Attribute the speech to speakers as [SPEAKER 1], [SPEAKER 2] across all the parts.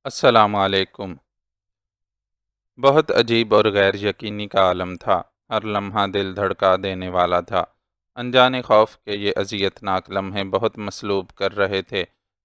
[SPEAKER 1] السلام علیکم۔ بہت عجیب اور غیر یقینی کا عالم تھا۔ ہر لمحہ دل دھڑکا دینے والا تھا۔ انجانے خوف کے یہ اذیت ناک لمحے بہت مسلوب کر رہے تھے۔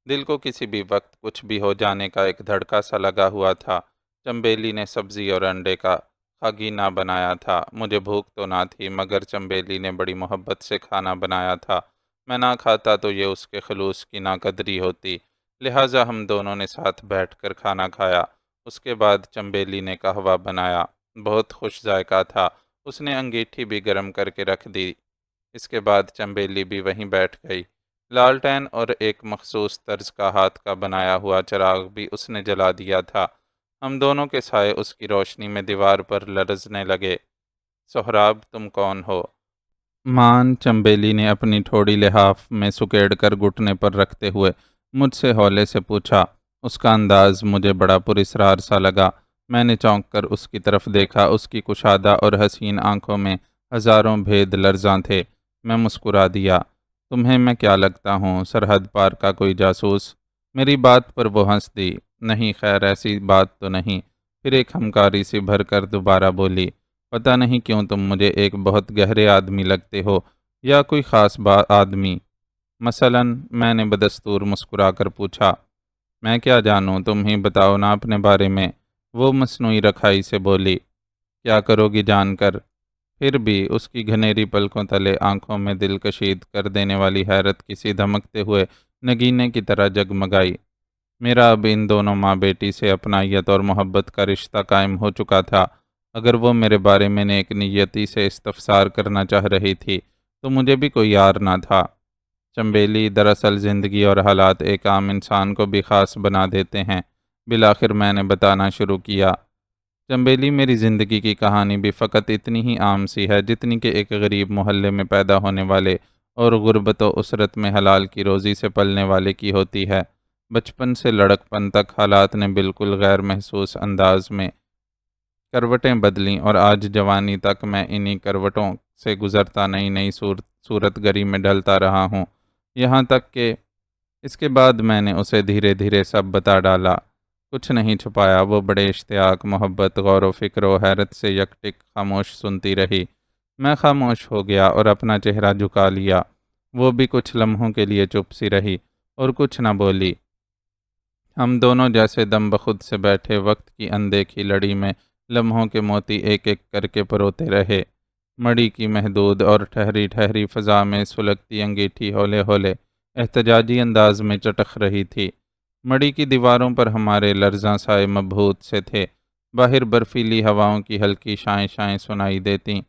[SPEAKER 1] دل کو کسی بھی وقت کچھ بھی ہو جانے کا ایک دھڑکا سا لگا ہوا تھا۔ چنبیلی نے سبزی اور انڈے کا خاگینہ بنایا تھا۔ مجھے بھوک تو نہ تھی، مگر چنبیلی نے بڑی محبت سے کھانا بنایا تھا۔ میں نہ کھاتا تو یہ اس کے خلوص کی ناقدری ہوتی، لہٰذا ہم دونوں نے ساتھ بیٹھ کر کھانا کھایا۔ اس کے بعد چنبیلی نے قہوہ بنایا، بہت خوش ذائقہ تھا۔ اس نے انگیٹھی بھی گرم کر کے رکھ دی۔ اس کے بعد چنبیلی بھی وہیں بیٹھ گئی۔ لالٹین اور ایک مخصوص طرز کا ہاتھ کا بنایا ہوا چراغ بھی اس نے جلا دیا تھا۔ ہم دونوں کے سائے اس کی روشنی میں دیوار پر لرزنے لگے۔ سہراب، تم کون ہو؟ مان، چنبیلی نے اپنی تھوڑی لحاف میں سکیڑ کر گھٹنے پر رکھتے ہوئے مجھ سے ہولے سے پوچھا۔ اس کا انداز مجھے بڑا پراسرار سا لگا۔ میں نے چونک کر اس کی طرف دیکھا۔ اس کی کشادہ اور حسین آنکھوں میں ہزاروں بھید لرزاں تھے۔ میں مسکرا دیا۔ تمہیں میں کیا لگتا ہوں، سرحد پار کا کوئی جاسوس؟ میری بات پر وہ ہنس دی۔ نہیں خیر، ایسی بات تو نہیں۔ پھر ایک ہمکاری سی بھر کر دوبارہ بولی۔ پتہ نہیں کیوں تم مجھے ایک بہت گہرے آدمی لگتے ہو، یا کوئی خاص آدمی؟ مثلاً، میں نے بدستور مسکرا کر پوچھا۔ میں کیا جانوں، تم ہی بتاؤ نا اپنے بارے میں، وہ مصنوعی رکھائی سے بولی۔ کیا کرو گی جان کر؟ پھر بھی اس کی گھنیری پلکوں تلے آنکھوں میں دل کشید کر دینے والی حیرت کسی دھمکتے ہوئے نگینے کی طرح جگمگائی۔ میرا اب ان دونوں ماں بیٹی سے اپنائیت اور محبت کا رشتہ قائم ہو چکا تھا۔ اگر وہ میرے بارے میں نیک نیتی سے استفسار کرنا چاہ رہی تھی تو مجھے بھی کوئی یار نہ تھا۔ چنبیلی، دراصل زندگی اور حالات ایک عام انسان کو بھی خاص بنا دیتے ہیں، بالآخر میں نے بتانا شروع کیا۔ چنبیلی، میری زندگی کی کہانی بھی فقط اتنی ہی عام سی ہے جتنی کہ ایک غریب محلے میں پیدا ہونے والے اور غربت و اسرت میں حلال کی روزی سے پلنے والے کی ہوتی ہے۔ بچپن سے لڑکپن تک حالات نے بالکل غیر محسوس انداز میں کروٹیں بدلیں، اور آج جوانی تک میں انہی کروٹوں سے گزرتا نئی نئی صورت گری میں ڈھلتا رہا ہوں، یہاں تک کہ اس کے بعد میں نے اسے دھیرے دھیرے سب بتا ڈالا، کچھ نہیں چھپایا۔ وہ بڑے اشتیاق، محبت، غور و فکر و حیرت سے یک ٹک خاموش سنتی رہی۔ میں خاموش ہو گیا اور اپنا چہرہ جھکا لیا۔ وہ بھی کچھ لمحوں کے لیے چپ سی رہی اور کچھ نہ بولی۔ ہم دونوں جیسے دم بخود سے بیٹھے وقت کی اندیکھی لڑی میں لمحوں کے موتی ایک ایک کر کے پروتے رہے۔ مڑی کی محدود اور ٹھہری ٹھہری فضا میں سلگتی انگیٹھی ہولے ہولے احتجاجی انداز میں چٹخ رہی تھی۔ مڑی کی دیواروں پر ہمارے لرزاں سائے مبہوت سے تھے۔ باہر برفیلی ہواؤں کی ہلکی شائیں شائیں سنائی دیتیں۔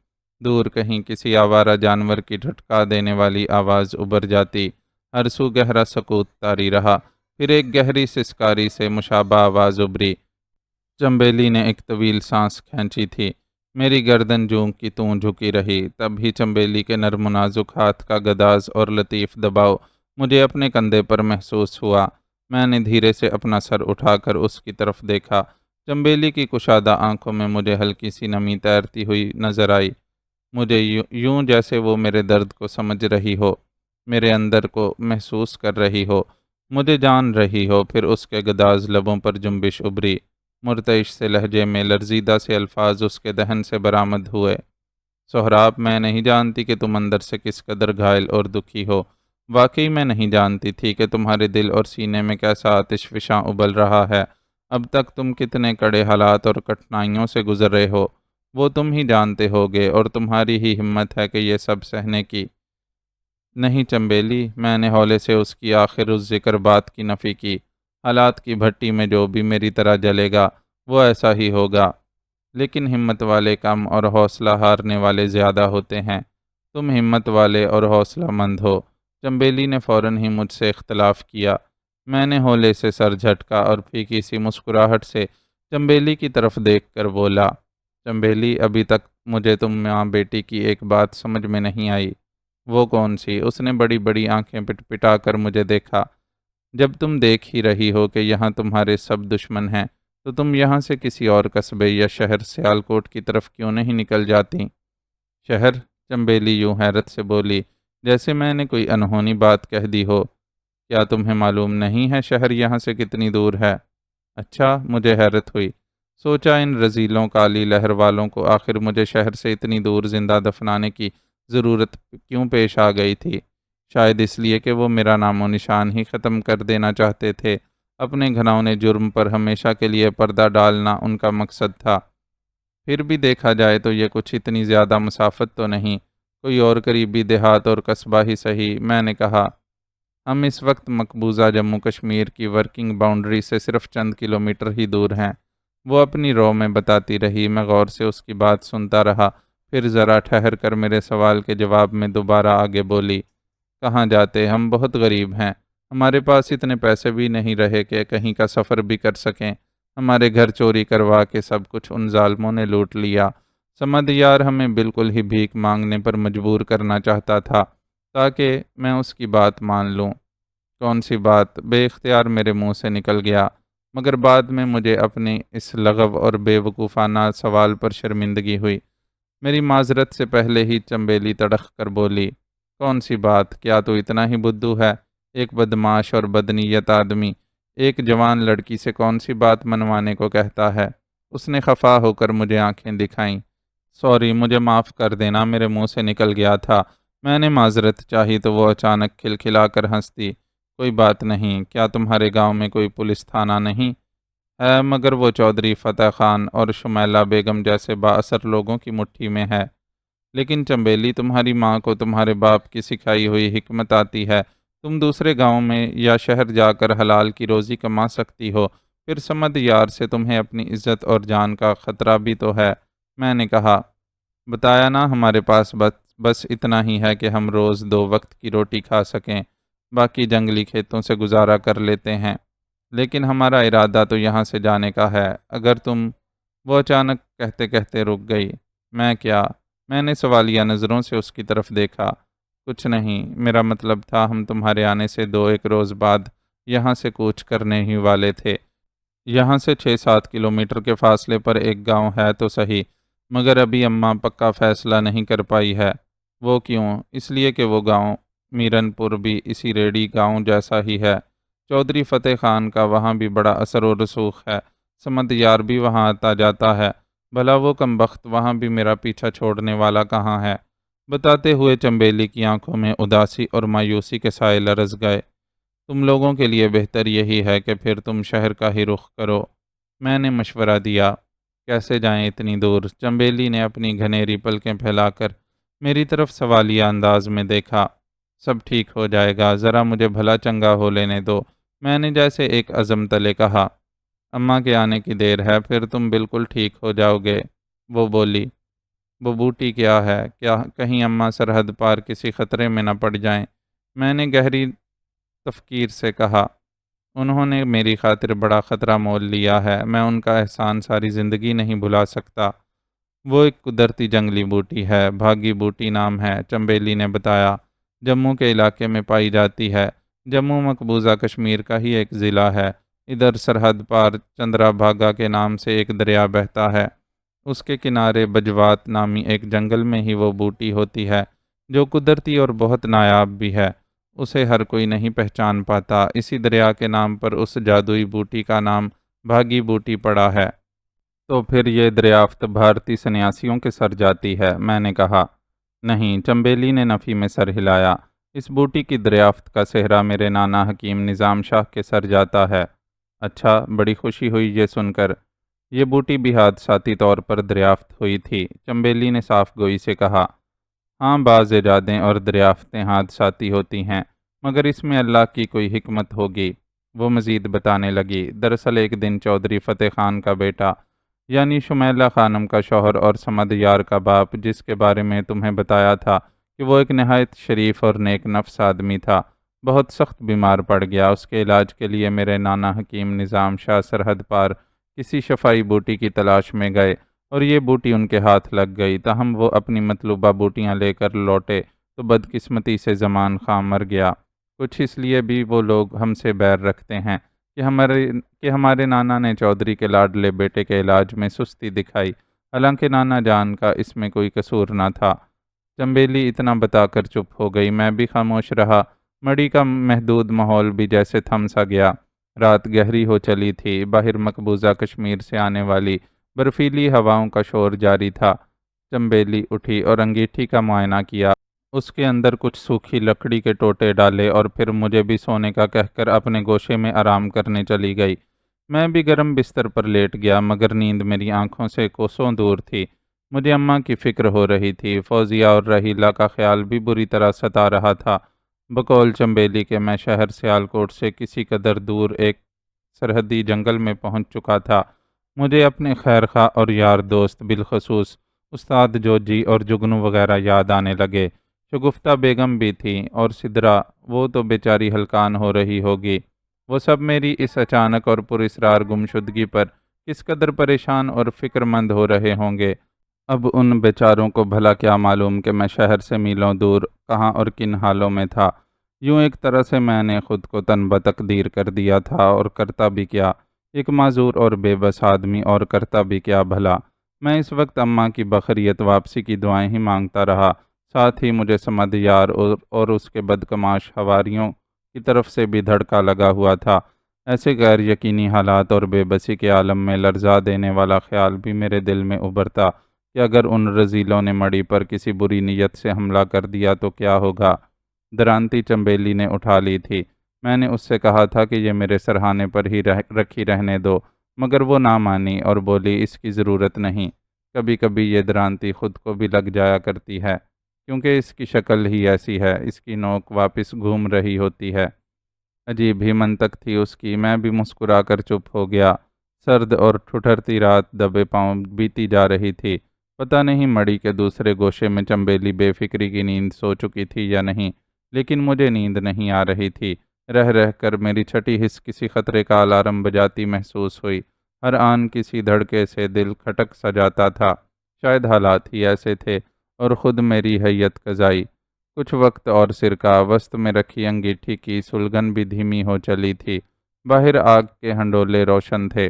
[SPEAKER 1] دور کہیں کسی آوارہ جانور کی ٹھٹکا دینے والی آواز ابھر جاتی۔ ہر سو گہرا سکوت طاری رہا۔ پھر ایک گہری سسکاری سے مشابہ آواز ابھری۔ چنبیلی نے ایک طویل سانس کھینچی تھی۔ میری گردن جوں کی توں جھکی رہی۔ تب ہی چنبیلی کے نرم و نازک ہاتھ کا گداز اور لطیف دباؤ مجھے اپنے کندھے پر محسوس ہوا۔ میں نے دھیرے سے اپنا سر اٹھا کر اس کی طرف دیکھا۔ چنبیلی کی کشادہ آنکھوں میں مجھے ہلکی سی نمی تیرتی ہوئی نظر آئی، مجھے یوں جیسے وہ میرے درد کو سمجھ رہی ہو، میرے اندر کو محسوس کر رہی ہو، مجھے جان رہی ہو۔ پھر اس کے گداز لبوں پر جنبش ابھری۔ مرتعش سے لہجے میں لرزیدہ سے الفاظ اس کے دہن سے برآمد ہوئے۔ سہراب، میں نہیں جانتی کہ تم اندر سے کس قدر گھائل اور دکھی ہو۔ واقعی میں نہیں جانتی تھی کہ تمہارے دل اور سینے میں کیسا آتش فشاں ابل رہا ہے۔ اب تک تم کتنے کڑے حالات اور کٹھنائیوں سے گزر رہے ہو، وہ تم ہی جانتے ہوگے، اور تمہاری ہی ہمت ہے کہ یہ سب سہنے کی۔ نہیں چنبیلی، میں نے ہولے سے اس کی آخر الذکر بات کی نفی کی۔ حالات کی بھٹی میں جو بھی میری طرح جلے گا وہ ایسا ہی ہوگا، لیکن ہمت والے کم اور حوصلہ ہارنے والے زیادہ ہوتے ہیں۔ تم ہمت والے اور حوصلہ مند ہو۔ چنبیلی نے فوراً ہی مجھ سے اختلاف کیا۔ میں نے ہولے سے سر جھٹکا اور پھیکی سی مسکراہٹ سے چنبیلی کی طرف دیکھ کر بولا، چنبیلی، ابھی تک مجھے تم ماں بیٹی کی ایک بات سمجھ میں نہیں آئی۔ وہ کون سی؟ اس نے بڑی بڑی آنکھیں پٹپٹا کر مجھے دیکھا۔ جب تم دیکھ ہی رہی ہو کہ یہاں تمہارے سب دشمن ہیں تو تم یہاں سے کسی اور قصبے یا شہر سیالکوٹ کی طرف کیوں نہیں نکل جاتی؟ شہر؟ چنبیلی یوں حیرت سے بولی جیسے میں نے کوئی انہونی بات کہہ دی ہو۔ کیا تمہیں معلوم نہیں ہے شہر یہاں سے کتنی دور ہے؟ اچھا، مجھے حیرت ہوئی۔ سوچا ان رذیلوں کالی لہر والوں کو آخر مجھے شہر سے اتنی دور زندہ دفنانے کی ضرورت کیوں پیش آ گئی تھی؟ شاید اس لیے کہ وہ میرا نام و نشان ہی ختم کر دینا چاہتے تھے۔ اپنے گھناؤنے جرم پر ہمیشہ کے لیے پردہ ڈالنا ان کا مقصد تھا۔ پھر بھی دیکھا جائے تو یہ کچھ اتنی زیادہ مسافت تو نہیں، کوئی اور قریبی دیہات اور قصبہ ہی صحیح۔ میں نے کہا، ہم اس وقت مقبوضہ جموں کشمیر کی ورکنگ باؤنڈری سے صرف چند کلومیٹر ہی دور ہیں۔ وہ اپنی رو میں بتاتی رہی۔ میں غور سے اس کی بات سنتا رہا، پھر ذرا ٹھہر کر میرے سوال کے جواب میں دوبارہ آگے بولی، کہاں جاتے؟ ہم بہت غریب ہیں، ہمارے پاس اتنے پیسے بھی نہیں رہے کہ کہیں کا سفر بھی کر سکیں۔ ہمارے گھر چوری کروا کے سب کچھ ان ظالموں نے لوٹ لیا۔ سمد یار ہمیں بالکل ہی بھیک مانگنے پر مجبور کرنا چاہتا تھا تاکہ میں اس کی بات مان لوں۔ کون سی بات؟ بے اختیار میرے منہ سے نکل گیا، مگر بعد میں مجھے اپنے اس لغو اور بے وقوفانہ سوال پر شرمندگی ہوئی۔ میری معذرت سے پہلے ہی چنبیلی تڑخ کر بولی، کون سی بات؟ کیا تو اتنا ہی بدھو ہے؟ ایک بدمعاش اور بدنیت آدمی ایک جوان لڑکی سے کون سی بات منوانے کو کہتا ہے؟ اس نے خفا ہو کر مجھے آنکھیں دکھائیں۔ سوری، مجھے معاف کر دینا، میرے منہ سے نکل گیا تھا۔ میں نے معذرت چاہی تو وہ اچانک کھلکھلا کر ہنستی۔ کوئی بات نہیں، کیا تمہارے گاؤں میں کوئی پولیس تھانہ نہیں ہے؟ مگر وہ چودھری فتح خان اور شمیلہ بیگم جیسے با اثر لوگوں کی مٹھی میں ہے۔ لیکن چنبیلی، تمہاری ماں کو تمہارے باپ کی سکھائی ہوئی حکمت آتی ہے۔ تم دوسرے گاؤں میں یا شہر جا کر حلال کی روزی کما سکتی ہو، پھر سمد یار سے تمہیں اپنی عزت اور جان کا خطرہ بھی تو ہے۔ میں نے کہا، بتایا نا، ہمارے پاس بس اتنا ہی ہے کہ ہم روز 2 وقت کی روٹی کھا سکیں، باقی جنگلی کھیتوں سے گزارا کر لیتے ہیں۔ لیکن ہمارا ارادہ تو یہاں سے جانے کا ہے۔ اگر تم… وہ اچانک کہتے کہتے رک گئی۔ میں کیا؟ میں نے سوالیہ نظروں سے اس کی طرف دیکھا۔ کچھ نہیں، میرا مطلب تھا ہم تمہارے آنے سے 2 1 روز بعد یہاں سے کوچ کرنے ہی والے تھے۔ یہاں سے 6 7 کلومیٹر کے فاصلے پر ایک گاؤں ہے تو صحیح، مگر ابھی اماں پکا فیصلہ نہیں کر پائی ہے۔ وہ کیوں؟ اس لیے کہ وہ گاؤں میرن پور بھی اسی ریڈی گاؤں جیسا ہی ہے۔ چودھری فتح خان کا وہاں بھی بڑا اثر و رسوخ ہے۔ سمد یار بھی وہاں آتا جاتا ہے۔ بھلا وہ کمبخت وہاں بھی میرا پیچھا چھوڑنے والا کہاں ہے؟ بتاتے ہوئے چنبیلی کی آنکھوں میں اداسی اور مایوسی کے سائے لرز گئے۔ تم لوگوں کے لیے بہتر یہی ہے کہ پھر تم شہر کا ہی رخ کرو، میں نے مشورہ دیا۔ کیسے جائیں اتنی دور؟ چنبیلی نے اپنی گھنیری پلکیں پھیلا کر میری طرف سوالیہ انداز میں دیکھا۔ سب ٹھیک ہو جائے گا، ذرا مجھے بھلا چنگا ہو لینے دو، میں نے جیسے ایک عزم تلے کہا۔ اماں کے آنے کی دیر ہے، پھر تم بالکل ٹھیک ہو جاؤ گے، وہ بولی۔ وہ بوٹی کیا ہے؟ کیا کہیں اماں سرحد پار کسی خطرے میں نہ پڑ جائیں؟ میں نے گہری تفکیر سے کہا۔ انہوں نے میری خاطر بڑا خطرہ مول لیا ہے، میں ان کا احسان ساری زندگی نہیں بھلا سکتا۔ وہ ایک قدرتی جنگلی بوٹی ہے، بھاگی بوٹی نام ہے، چنبیلی نے بتایا۔ جموں کے علاقے میں پائی جاتی ہے۔ جموں مقبوضہ کشمیر کا ہی ایک ضلع ہے۔ ادھر سرحد پار چندرا بھاگا کے نام سے ایک دریا بہتا ہے، اس کے کنارے بجوات نامی ایک جنگل میں ہی وہ بوٹی ہوتی ہے، جو قدرتی اور بہت نایاب بھی ہے۔ اسے ہر کوئی نہیں پہچان پاتا، اسی دریا کے نام پر اس جادوئی بوٹی کا نام بھاگی بوٹی پڑا ہے۔ تو پھر یہ دریافت بھارتی سنیاسیوں کے سر جاتی ہے، میں نے کہا۔ نہیں، چنبیلی نے نفی میں سر ہلایا۔ اس بوٹی کی دریافت کا سہرا میرے نانا حکیم نظام شاہ کے سر جاتا ہے۔ اچھا، بڑی خوشی ہوئی یہ سن کر۔ یہ بوٹی بھی حادثاتی طور پر دریافت ہوئی تھی، چنبیلی نے صاف گوئی سے کہا۔ ہاں، بعض ایجادیں اور دریافتیں حادثاتی ہوتی ہیں، مگر اس میں اللہ کی کوئی حکمت ہوگی، وہ مزید بتانے لگی۔ دراصل ایک دن چودھری فتح خان کا بیٹا، یعنی شمیلہ خانم کا شوہر اور سمد یار کا باپ، جس کے بارے میں تمہیں بتایا تھا کہ وہ ایک نہایت شریف اور نیک نفس آدمی تھا، بہت سخت بیمار پڑ گیا۔ اس کے علاج کے لیے میرے نانا حکیم نظام شاہ سرحد پار کسی شفائی بوٹی کی تلاش میں گئے اور یہ بوٹی ان کے ہاتھ لگ گئی۔ تاہم وہ اپنی مطلوبہ بوٹیاں لے کر لوٹے تو بدقسمتی سے زمان خاں مر گیا۔ کچھ اس لیے بھی وہ لوگ ہم سے بیر رکھتے ہیں کہ ہمارے نانا نے چودھری کے لاڈلے بیٹے کے علاج میں سستی دکھائی، حالانکہ نانا جان کا اس میں کوئی قصور نہ تھا۔ چنبیلی اتنا بتا کر چپ ہو گئی، میں بھی خاموش رہا۔ مڑی کا محدود ماحول بھی جیسے تھم سا گیا۔ رات گہری ہو چلی تھی، باہر مقبوضہ کشمیر سے آنے والی برفیلی ہواؤں کا شور جاری تھا۔ چنبیلی اٹھی اور انگیٹھی کا معائنہ کیا، اس کے اندر کچھ سوکھی لکڑی کے ٹوٹے ڈالے اور پھر مجھے بھی سونے کا کہہ کر اپنے گوشے میں آرام کرنے چلی گئی۔ میں بھی گرم بستر پر لیٹ گیا، مگر نیند میری آنکھوں سے کوسوں دور تھی۔ مجھے اماں کی فکر ہو رہی تھی، فوزیہ اور رحیلہ کا خیال بھی بری طرح ستا رہا تھا۔ بقول چنبیلی کہ میں شہر سیالکوٹ سے کسی قدر دور ایک سرحدی جنگل میں پہنچ چکا تھا، مجھے اپنے خیرخواہ اور یار دوست بالخصوص استاد جوجی اور جگنو وغیرہ یاد آنے لگے۔ شگفتہ بیگم بھی تھی اور سدرا، وہ تو بیچاری ہلکان ہو رہی ہوگی۔ وہ سب میری اس اچانک اور پراسرار گمشدگی پر کس قدر پریشان اور فکر مند ہو رہے ہوں گے۔ اب ان بیچاروں کو بھلا کیا معلوم کہ میں شہر سے میلوں دور کہاں اور کن حالوں میں تھا۔ یوں ایک طرح سے میں نے خود کو تن بتقدیر کر دیا تھا، اور کرتا بھی کیا، ایک معذور اور بے بس آدمی اور کرتا بھی کیا بھلا۔ میں اس وقت اماں کی بخریت واپسی کی دعائیں ہی مانگتا رہا، ساتھ ہی مجھے سمد یار اور اس کے بدکماش حواریوں کی طرف سے بھی دھڑکا لگا ہوا تھا۔ ایسے غیر یقینی حالات اور بے بسی کے عالم میں لرزا دینے والا خیال بھی میرے دل میں ابھرتا کہ اگر ان رذیلوں نے مڑی پر کسی بری نیت سے حملہ کر دیا تو کیا ہوگا۔ درانتی چنبیلی نے اٹھا لی تھی۔ میں نے اس سے کہا تھا کہ یہ میرے سرہانے پر ہی رکھی رہنے دو، مگر وہ نہ مانی اور بولی اس کی ضرورت نہیں۔ کبھی کبھی یہ درانتی خود کو بھی لگ جایا کرتی ہے، کیونکہ اس کی شکل ہی ایسی ہے، اس کی نوک واپس گھوم رہی ہوتی ہے۔ عجیب ہی منطق تھی اس کی۔ میں بھی مسکرا کر چپ ہو گیا۔ سرد اور ٹھٹھرتی رات دبے پاؤں بیتی جا رہی تھی۔ پتہ نہیں مڑی کے دوسرے گوشے میں چنبیلی بے فکری کی نیند سو چکی تھی یا نہیں، لیکن مجھے نیند نہیں آ رہی تھی۔ رہ رہ کر میری چھٹی حس کسی خطرے کا الارم بجاتی محسوس ہوئی۔ ہر آن کسی دھڑکے سے دل کھٹک سا جاتا تھا۔ شاید حالات ہی ایسے تھے اور خود میری حیت قضائی۔ کچھ وقت اور سرکا وسط میں رکھی انگیٹھی کی سلگن بھی دھیمی ہو چلی تھی۔ باہر آگ کے ہنڈولے روشن تھے۔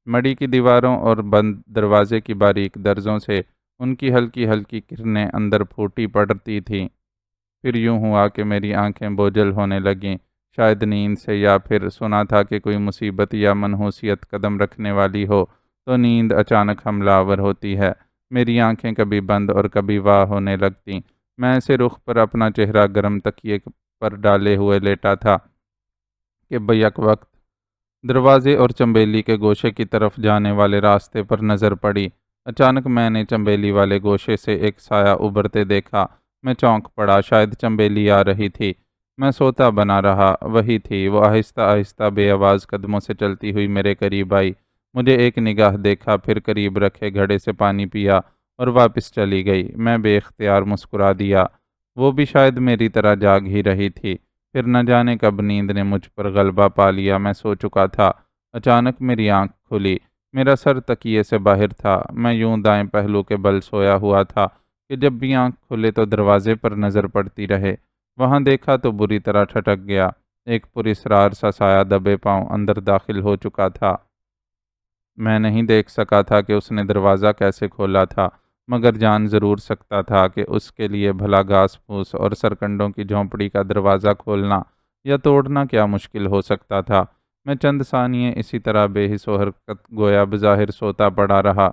[SPEAKER 1] مڑی کی دیواروں اور بند دروازے کی باریک درزوں سے ان کی ہلکی ہلکی کرنیں اندر پھوٹی پڑتی تھیں۔ پھر یوں ہوا کہ میری آنکھیں بوجھل ہونے لگیں، شاید نیند سے، یا پھر سنا تھا کہ کوئی مصیبت یا منحوسیت قدم رکھنے والی ہو تو نیند اچانک حملہ آور ہوتی ہے۔ میری آنکھیں کبھی بند اور کبھی واہ ہونے لگتیں۔ میں ایسے رخ پر اپنا چہرہ گرم تکیے پر ڈالے ہوئے لیٹا تھا کہ بیک وقت دروازے اور چنبیلی کے گوشے کی طرف جانے والے راستے پر نظر پڑی۔ اچانک میں نے چنبیلی والے گوشے سے ایک سایہ ابھرتے دیکھا۔ میں چونک پڑا، شاید چنبیلی آ رہی تھی۔ میں سوتا بنا رہا، وہی تھی۔ وہ آہستہ آہستہ بے آواز قدموں سے چلتی ہوئی میرے قریب آئی، مجھے ایک نگاہ دیکھا، پھر قریب رکھے گھڑے سے پانی پیا اور واپس چلی گئی۔ میں بے اختیار مسکرا دیا۔ وہ بھی شاید میری طرح جاگ ہی رہی تھی۔ پھر نہ جانے کب نیند نے مجھ پر غلبہ پا لیا، میں سو چکا تھا۔ اچانک میری آنکھ کھلی، میرا سر تکیے سے باہر تھا۔ میں یوں دائیں پہلو کے بل سویا ہوا تھا کہ جب بھی آنکھ کھلے تو دروازے پر نظر پڑتی رہے۔ وہاں دیکھا تو بری طرح ٹھٹک گیا۔ ایک پراسرار سا سایہ دبے پاؤں اندر داخل ہو چکا تھا۔ میں نہیں دیکھ سکا تھا کہ اس نے دروازہ کیسے کھولا تھا، مگر جان ضرور سکتا تھا کہ اس کے لیے بھلا گھاس پھوس اور سرکنڈوں کی جھونپڑی کا دروازہ کھولنا یا توڑنا کیا مشکل ہو سکتا تھا۔ میں چند ثانیے اسی طرح بے حس و حرکت گویا بظاہر سوتا پڑا رہا،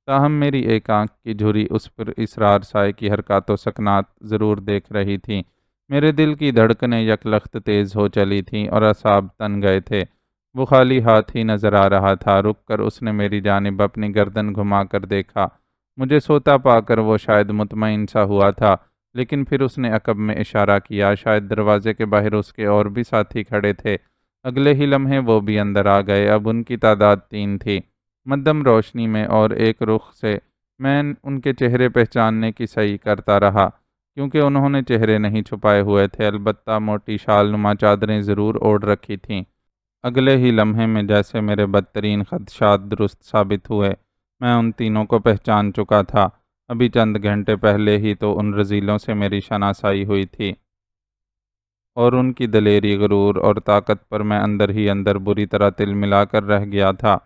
[SPEAKER 1] تاہم میری ایک آنکھ کی جھری اس پر اسرار سائے کی حرکات و سکنات ضرور دیکھ رہی تھی۔ میرے دل کی دھڑکنیں یکلخت تیز ہو چلی تھیں اور اعصاب تن گئے تھے۔ وہ خالی ہاتھ ہی نظر آ رہا تھا۔ رک کر اس نے میری جانب اپنی گردن گھما کر دیکھا۔ مجھے سوتا پا کر وہ شاید مطمئن سا ہوا تھا، لیکن پھر اس نے عقب میں اشارہ کیا۔ شاید دروازے کے باہر اس کے اور بھی ساتھی کھڑے تھے۔ اگلے ہی لمحے وہ بھی اندر آ گئے۔ اب ان کی تعداد 3 تھی۔ مدھم روشنی میں اور ایک رخ سے میں ان کے چہرے پہچاننے کی سعی کرتا رہا، کیونکہ انہوں نے چہرے نہیں چھپائے ہوئے تھے، البتہ موٹی شال نما چادریں ضرور اوڑھ رکھی تھیں۔ اگلے ہی لمحے میں جیسے میرے بدترین خدشات درست ثابت ہوئے۔ میں ان تینوں کو پہچان چکا تھا۔ ابھی چند گھنٹے پہلے ہی تو ان رذیلوں سے میری شناسائی ہوئی تھی، اور ان کی دلیری، غرور اور طاقت پر میں اندر ہی اندر بری طرح تل ملا کر رہ گیا تھا۔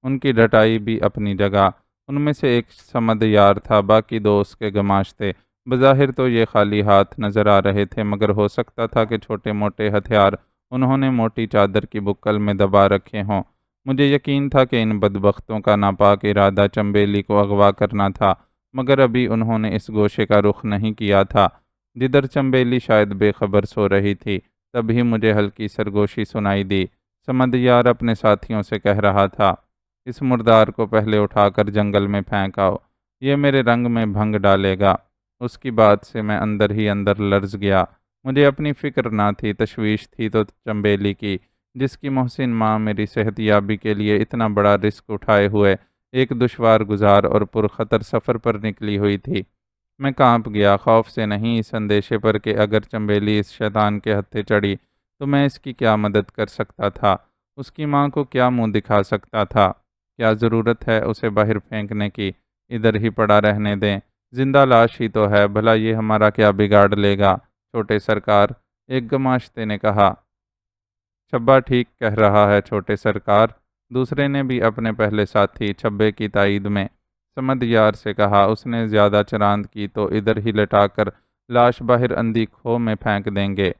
[SPEAKER 1] ان کی ڈٹائی بھی اپنی جگہ۔ ان میں سے ایک سمد یار تھا، باقی 2 اس کے گماش تھے۔ بظاہر تو یہ خالی ہاتھ نظر آ رہے تھے، مگر ہو سکتا تھا کہ چھوٹے موٹے ہتھیار انہوں نے موٹی چادر کی بکل میں دبا رکھے ہوں۔ مجھے یقین تھا کہ ان بدبختوں کا ناپاک ارادہ چنبیلی کو اغوا کرنا تھا، مگر ابھی انہوں نے اس گوشے کا رخ نہیں کیا تھا جدھر چنبیلی شاید بے خبر سو رہی تھی۔ تبھی مجھے ہلکی سرگوشی سنائی دی۔ سمدیار اپنے ساتھیوں سے کہہ رہا تھا، اس مردار کو پہلے اٹھا کر جنگل میں پھینک آؤ، یہ میرے رنگ میں بھنگ ڈالے گا۔ اس کی بات سے میں اندر ہی اندر لرز گیا۔ مجھے اپنی فکر نہ تھی، تشویش تھی تو چنبیلی کی، جس کی محسن ماں میری صحت یابی کے لیے اتنا بڑا رسک اٹھائے ہوئے ایک دشوار گزار اور پرخطر سفر پر نکلی ہوئی تھی۔ میں کانپ گیا، خوف سے نہیں، اس اندیشے پر کہ اگر چنبیلی اس شیطان کے ہتھے چڑھی تو میں اس کی کیا مدد کر سکتا تھا، اس کی ماں کو کیا منہ دکھا سکتا تھا۔ کیا ضرورت ہے اسے باہر پھینکنے کی، ادھر ہی پڑا رہنے دیں، زندہ لاش ہی تو ہے، بھلا یہ ہمارا کیا بگاڑ لے گا چھوٹے سرکار، ایک گماشتے نے کہا۔ چھبا ٹھیک کہہ رہا ہے چھوٹے سرکار، دوسرے نے بھی اپنے پہلے ساتھی چھبے کی تائید میں سمدیار سے کہا۔ اس نے زیادہ چراند کی تو ادھر ہی لٹا کر لاش باہر اندھی کھو میں پھینک دیں گے۔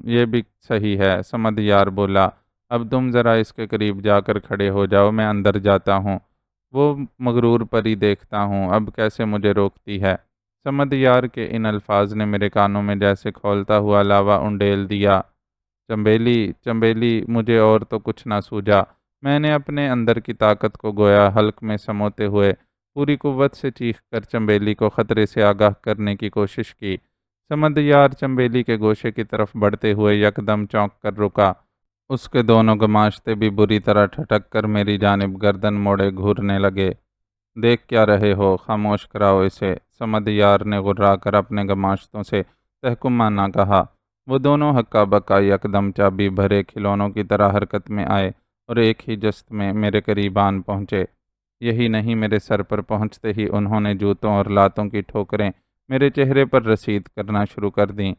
[SPEAKER 1] یہ بھی صحیح ہے، سمدیار بولا۔ اب تم ذرا اس کے قریب جا کر کھڑے ہو جاؤ، میں اندر جاتا ہوں، وہ مغرور پری دیکھتا ہوں اب کیسے مجھے روکتی ہے۔ سمدیار کے ان الفاظ نے میرے کانوں میں جیسے کھولتا ہوا لاوا انڈیل دیا۔ چنبیلی چنبیلی، مجھے اور تو کچھ نہ سوجا۔ میں نے اپنے اندر کی طاقت کو گویا حلق میں سموتے ہوئے پوری قوت سے چیخ کر چنبیلی کو خطرے سے آگاہ کرنے کی کوشش کی۔ سمدیار چنبیلی کے گوشے کی طرف بڑھتے ہوئے یکدم چونک کر رکا۔ اس کے دونوں گماشتے بھی بری طرح ٹھٹک کر میری جانب گردن موڑے گھورنے لگے۔ دیکھ کیا رہے ہو، خاموش کراؤ اسے، سمدیار نے غرا کر اپنے گماشتوں سے تحکمانہ کہا۔ وہ دونوں ہکا بکا یکدم چابی بھرے کھلونوں کی طرح حرکت میں آئے اور ایک ہی جست میں میرے قریب آن پہنچے۔ یہی نہیں، میرے سر پر پہنچتے ہی انہوں نے جوتوں اور لاتوں کی ٹھوکریں میرے چہرے پر رسید کرنا شروع کر دیں۔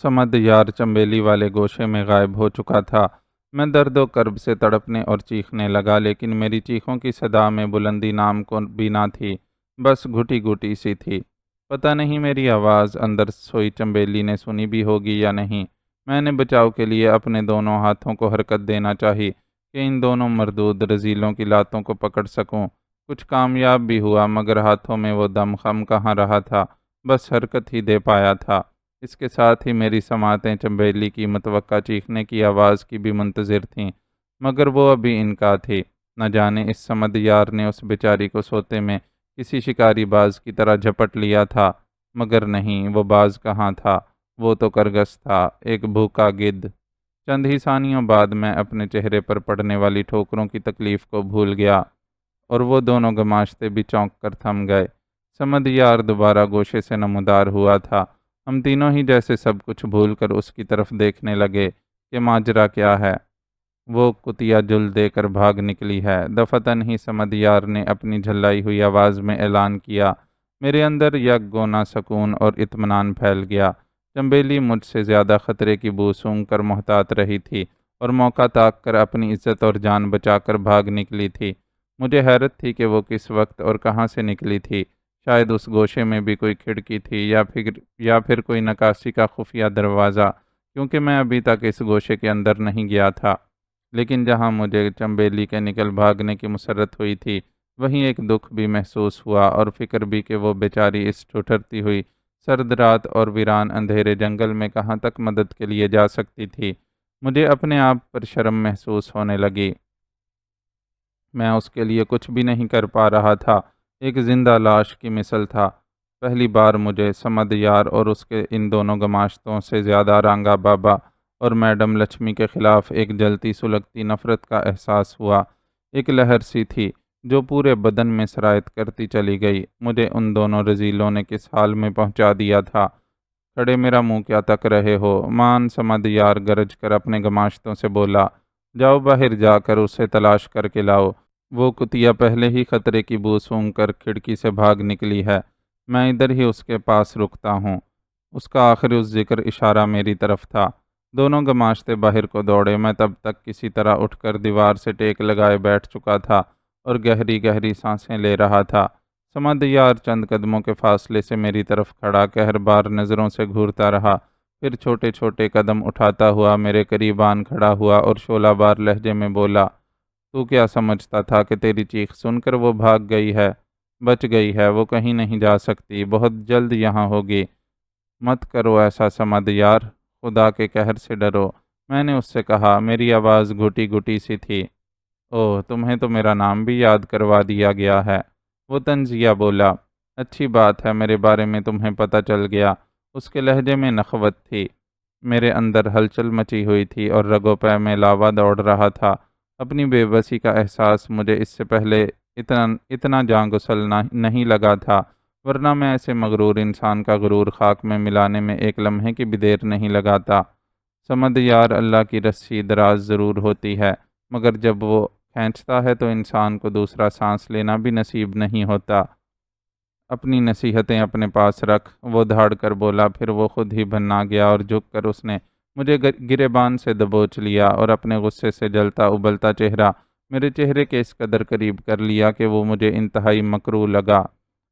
[SPEAKER 1] سمدیار چنبیلی والے گوشے میں غائب ہو چکا تھا۔ میں درد و کرب سے تڑپنے اور چیخنے لگا، لیکن میری چیخوں کی صدا میں بلندی نام کو بھی نہ تھی، بس گھٹی گھٹی سی تھی۔ پتہ نہیں میری آواز اندر سوئی چنبیلی نے سنی بھی ہوگی یا نہیں۔ میں نے بچاؤ کے لیے اپنے دونوں ہاتھوں کو حرکت دینا چاہی کہ ان دونوں مردود رذیلوں کی لاتوں کو پکڑ سکوں۔ کچھ کامیاب بھی ہوا، مگر ہاتھوں میں وہ دم خم کہاں رہا تھا، بس حرکت ہی دے پایا تھا۔ اس کے ساتھ ہی میری سماعتیں چنبیلی کی متوقع چیخنے کی آواز کی بھی منتظر تھیں، مگر وہ ابھی ان کا تھی۔ نہ جانے اس سمدیار نے اس بیچاری کو سوتے میں کسی شکاری باز کی طرح جھپٹ لیا تھا، مگر نہیں، وہ باز کہاں تھا، وہ تو کرگس تھا، ایک بھوکا گدھ۔ چند ہی ثانیوں بعد میں اپنے چہرے پر پڑنے والی ٹھوکروں کی تکلیف کو بھول گیا اور وہ دونوں گماشتے بھی چونک کر تھم گئے۔ سمدیار دوبارہ گوشے سے نمودار ہوا تھا۔ ہم تینوں ہی جیسے سب کچھ بھول کر اس کی طرف دیکھنے لگے کہ ماجرا کیا ہے۔ وہ کتیا جل دے کر بھاگ نکلی ہے، دفتن ہی سمدیار نے اپنی جھلائی ہوئی آواز میں اعلان کیا۔ میرے اندر یک گونا سکون اور اطمینان پھیل گیا۔ چنبیلی مجھ سے زیادہ خطرے کی بو سونگھ کر محتاط رہی تھی اور موقع تاک کر اپنی عزت اور جان بچا کر بھاگ نکلی تھی۔ مجھے حیرت تھی کہ وہ کس وقت اور کہاں سے نکلی تھی۔ شاید اس گوشے میں بھی کوئی کھڑکی تھی یا پھر کوئی نکاسی کا خفیہ دروازہ، کیونکہ میں ابھی تک اس گوشے کے اندر نہیں گیا تھا۔ لیکن جہاں مجھے چنبیلی کے نکل بھاگنے کی مسرت ہوئی تھی، وہیں ایک دکھ بھی محسوس ہوا اور فکر بھی کہ وہ بیچاری اس ٹھٹرتی ہوئی سرد رات اور ویران اندھیرے جنگل میں کہاں تک مدد کے لیے جا سکتی تھی۔ مجھے اپنے آپ پر شرم محسوس ہونے لگی۔ میں اس کے لیے کچھ بھی نہیں کر پا رہا تھا، ایک زندہ لاش کی مثل تھا۔ پہلی بار مجھے سمدیار اور اس کے ان دونوں گماشتوں سے زیادہ رانگا بابا اور میڈم لچھمی کے خلاف ایک جلتی سلگتی نفرت کا احساس ہوا۔ ایک لہر سی تھی جو پورے بدن میں سرایت کرتی چلی گئی۔ مجھے ان دونوں رذیلوں نے کس حال میں پہنچا دیا تھا۔ کھڑے میرا منہ کیا تک رہے ہو؟ مان، سمدیار گرج کر اپنے گماشتوں سے بولا۔ جاؤ باہر جا کر اسے تلاش کر کے لاؤ۔ وہ کتیا پہلے ہی خطرے کی بو سونگھ کر کھڑکی سے بھاگ نکلی ہے، میں ادھر ہی اس کے پاس رکتا ہوں۔ اس کا آخری اس ذکر اشارہ میری طرف تھا۔ دونوں گماشتے باہر کو دوڑے۔ میں تب تک کسی طرح اٹھ کر دیوار سے ٹیک لگائے بیٹھ چکا تھا اور گہری گہری سانسیں لے رہا تھا۔ سمدیار چند قدموں کے فاصلے سے میری طرف کھڑا قہر بار نظروں سے گھورتا رہا۔ پھر چھوٹے چھوٹے قدم اٹھاتا ہوا میرے قریب آن کھڑا ہوا اور شعلہ بار لہجے میں بولا، تو کیا سمجھتا تھا کہ تیری چیخ سن کر وہ بھاگ گئی ہے؟ بچ گئی ہے، وہ کہیں نہیں جا سکتی، بہت جلد یہاں ہوگی۔ مت کرو ایسا صمد یار، خدا کے قہر سے ڈرو، میں نے اس سے کہا۔ میری آواز گھٹی گھٹی سی تھی۔ اوہ، تمہیں تو میرا نام بھی یاد کروا دیا گیا ہے، وہ طنزیہ بولا۔ اچھی بات ہے، میرے بارے میں تمہیں پتہ چل گیا۔ اس کے لہجے میں نخوت تھی۔ میرے اندر ہلچل مچی ہوئی تھی اور رگوں پہ میں لاوا دوڑ رہا تھا۔ اپنی بے بسی کا احساس مجھے اس سے پہلے اتنا جاں گسل نہیں لگا تھا، ورنہ میں ایسے مغرور انسان کا غرور خاک میں ملانے میں ایک لمحے کی بھی دیر نہیں لگاتا۔ سمد یار، اللہ کی رسی دراز ضرور ہوتی ہے، مگر جب وہ کھینچتا ہے تو انسان کو دوسرا سانس لینا بھی نصیب نہیں ہوتا۔ اپنی نصیحتیں اپنے پاس رکھ، وہ دھاڑ کر بولا۔ پھر وہ خود ہی بھنا گیا اور جھک کر اس نے مجھے گریبان سے دبوچ لیا اور اپنے غصے سے جلتا ابلتا چہرہ میرے چہرے کے اس قدر قریب کر لیا کہ وہ مجھے انتہائی مکروہ لگا۔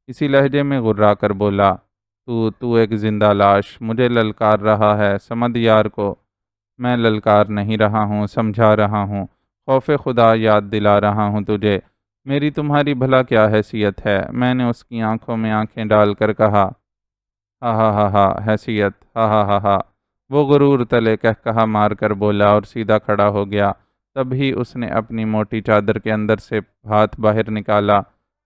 [SPEAKER 1] اسی لہجے میں غرا کر بولا، تو ایک زندہ لاش مجھے للکار رہا ہے سمد یار کو۔ میں للکار نہیں رہا ہوں، سمجھا رہا ہوں، خوف خدا یاد دلا رہا ہوں تجھے۔ میری تمہاری بھلا کیا حیثیت ہے؟ میں نے اس کی آنکھوں میں آنکھیں ڈال کر کہا۔ ہا ہا ہا ہا، حیثیت، ہا ہا ہا ہا۔ وہ غرور تلے کہا مار کر بولا اور سیدھا کھڑا ہو گیا۔ تب ہی اس نے اپنی موٹی چادر کے اندر سے ہاتھ باہر نکالا۔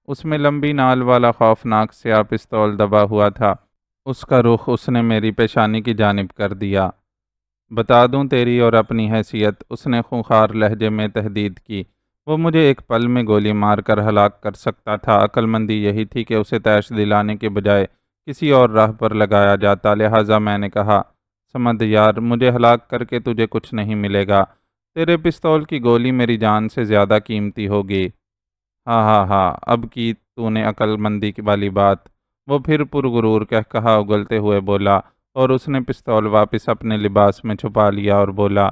[SPEAKER 1] اس میں لمبی نال والا خوفناک سیاہ پستول دبا ہوا تھا۔ اس کا رخ اس نے میری پیشانی کی جانب کر دیا۔ بتا دوں تیری اور اپنی حیثیت، اس نے خونخوار لہجے میں تہدید کی۔ وہ مجھے ایک پل میں گولی مار کر ہلاک کر سکتا تھا۔ عقل مندی یہی تھی کہ اسے تیش دلانے کے بجائے کسی اور راہ پر لگایا جاتا۔ لہٰذا میں نے کہا، سمد یار، مجھے ہلاک کر کے تجھے کچھ نہیں ملے گا۔ تیرے پستول کی گولی میری جان سے زیادہ قیمتی ہوگی۔ ہاں ہاں ہاں، اب کی تو نے عقل مندی والی بات، وہ پھر پرغرور کہا اگلتے ہوئے بولا، اور اس نے پستول واپس اپنے لباس میں چھپا لیا اور بولا،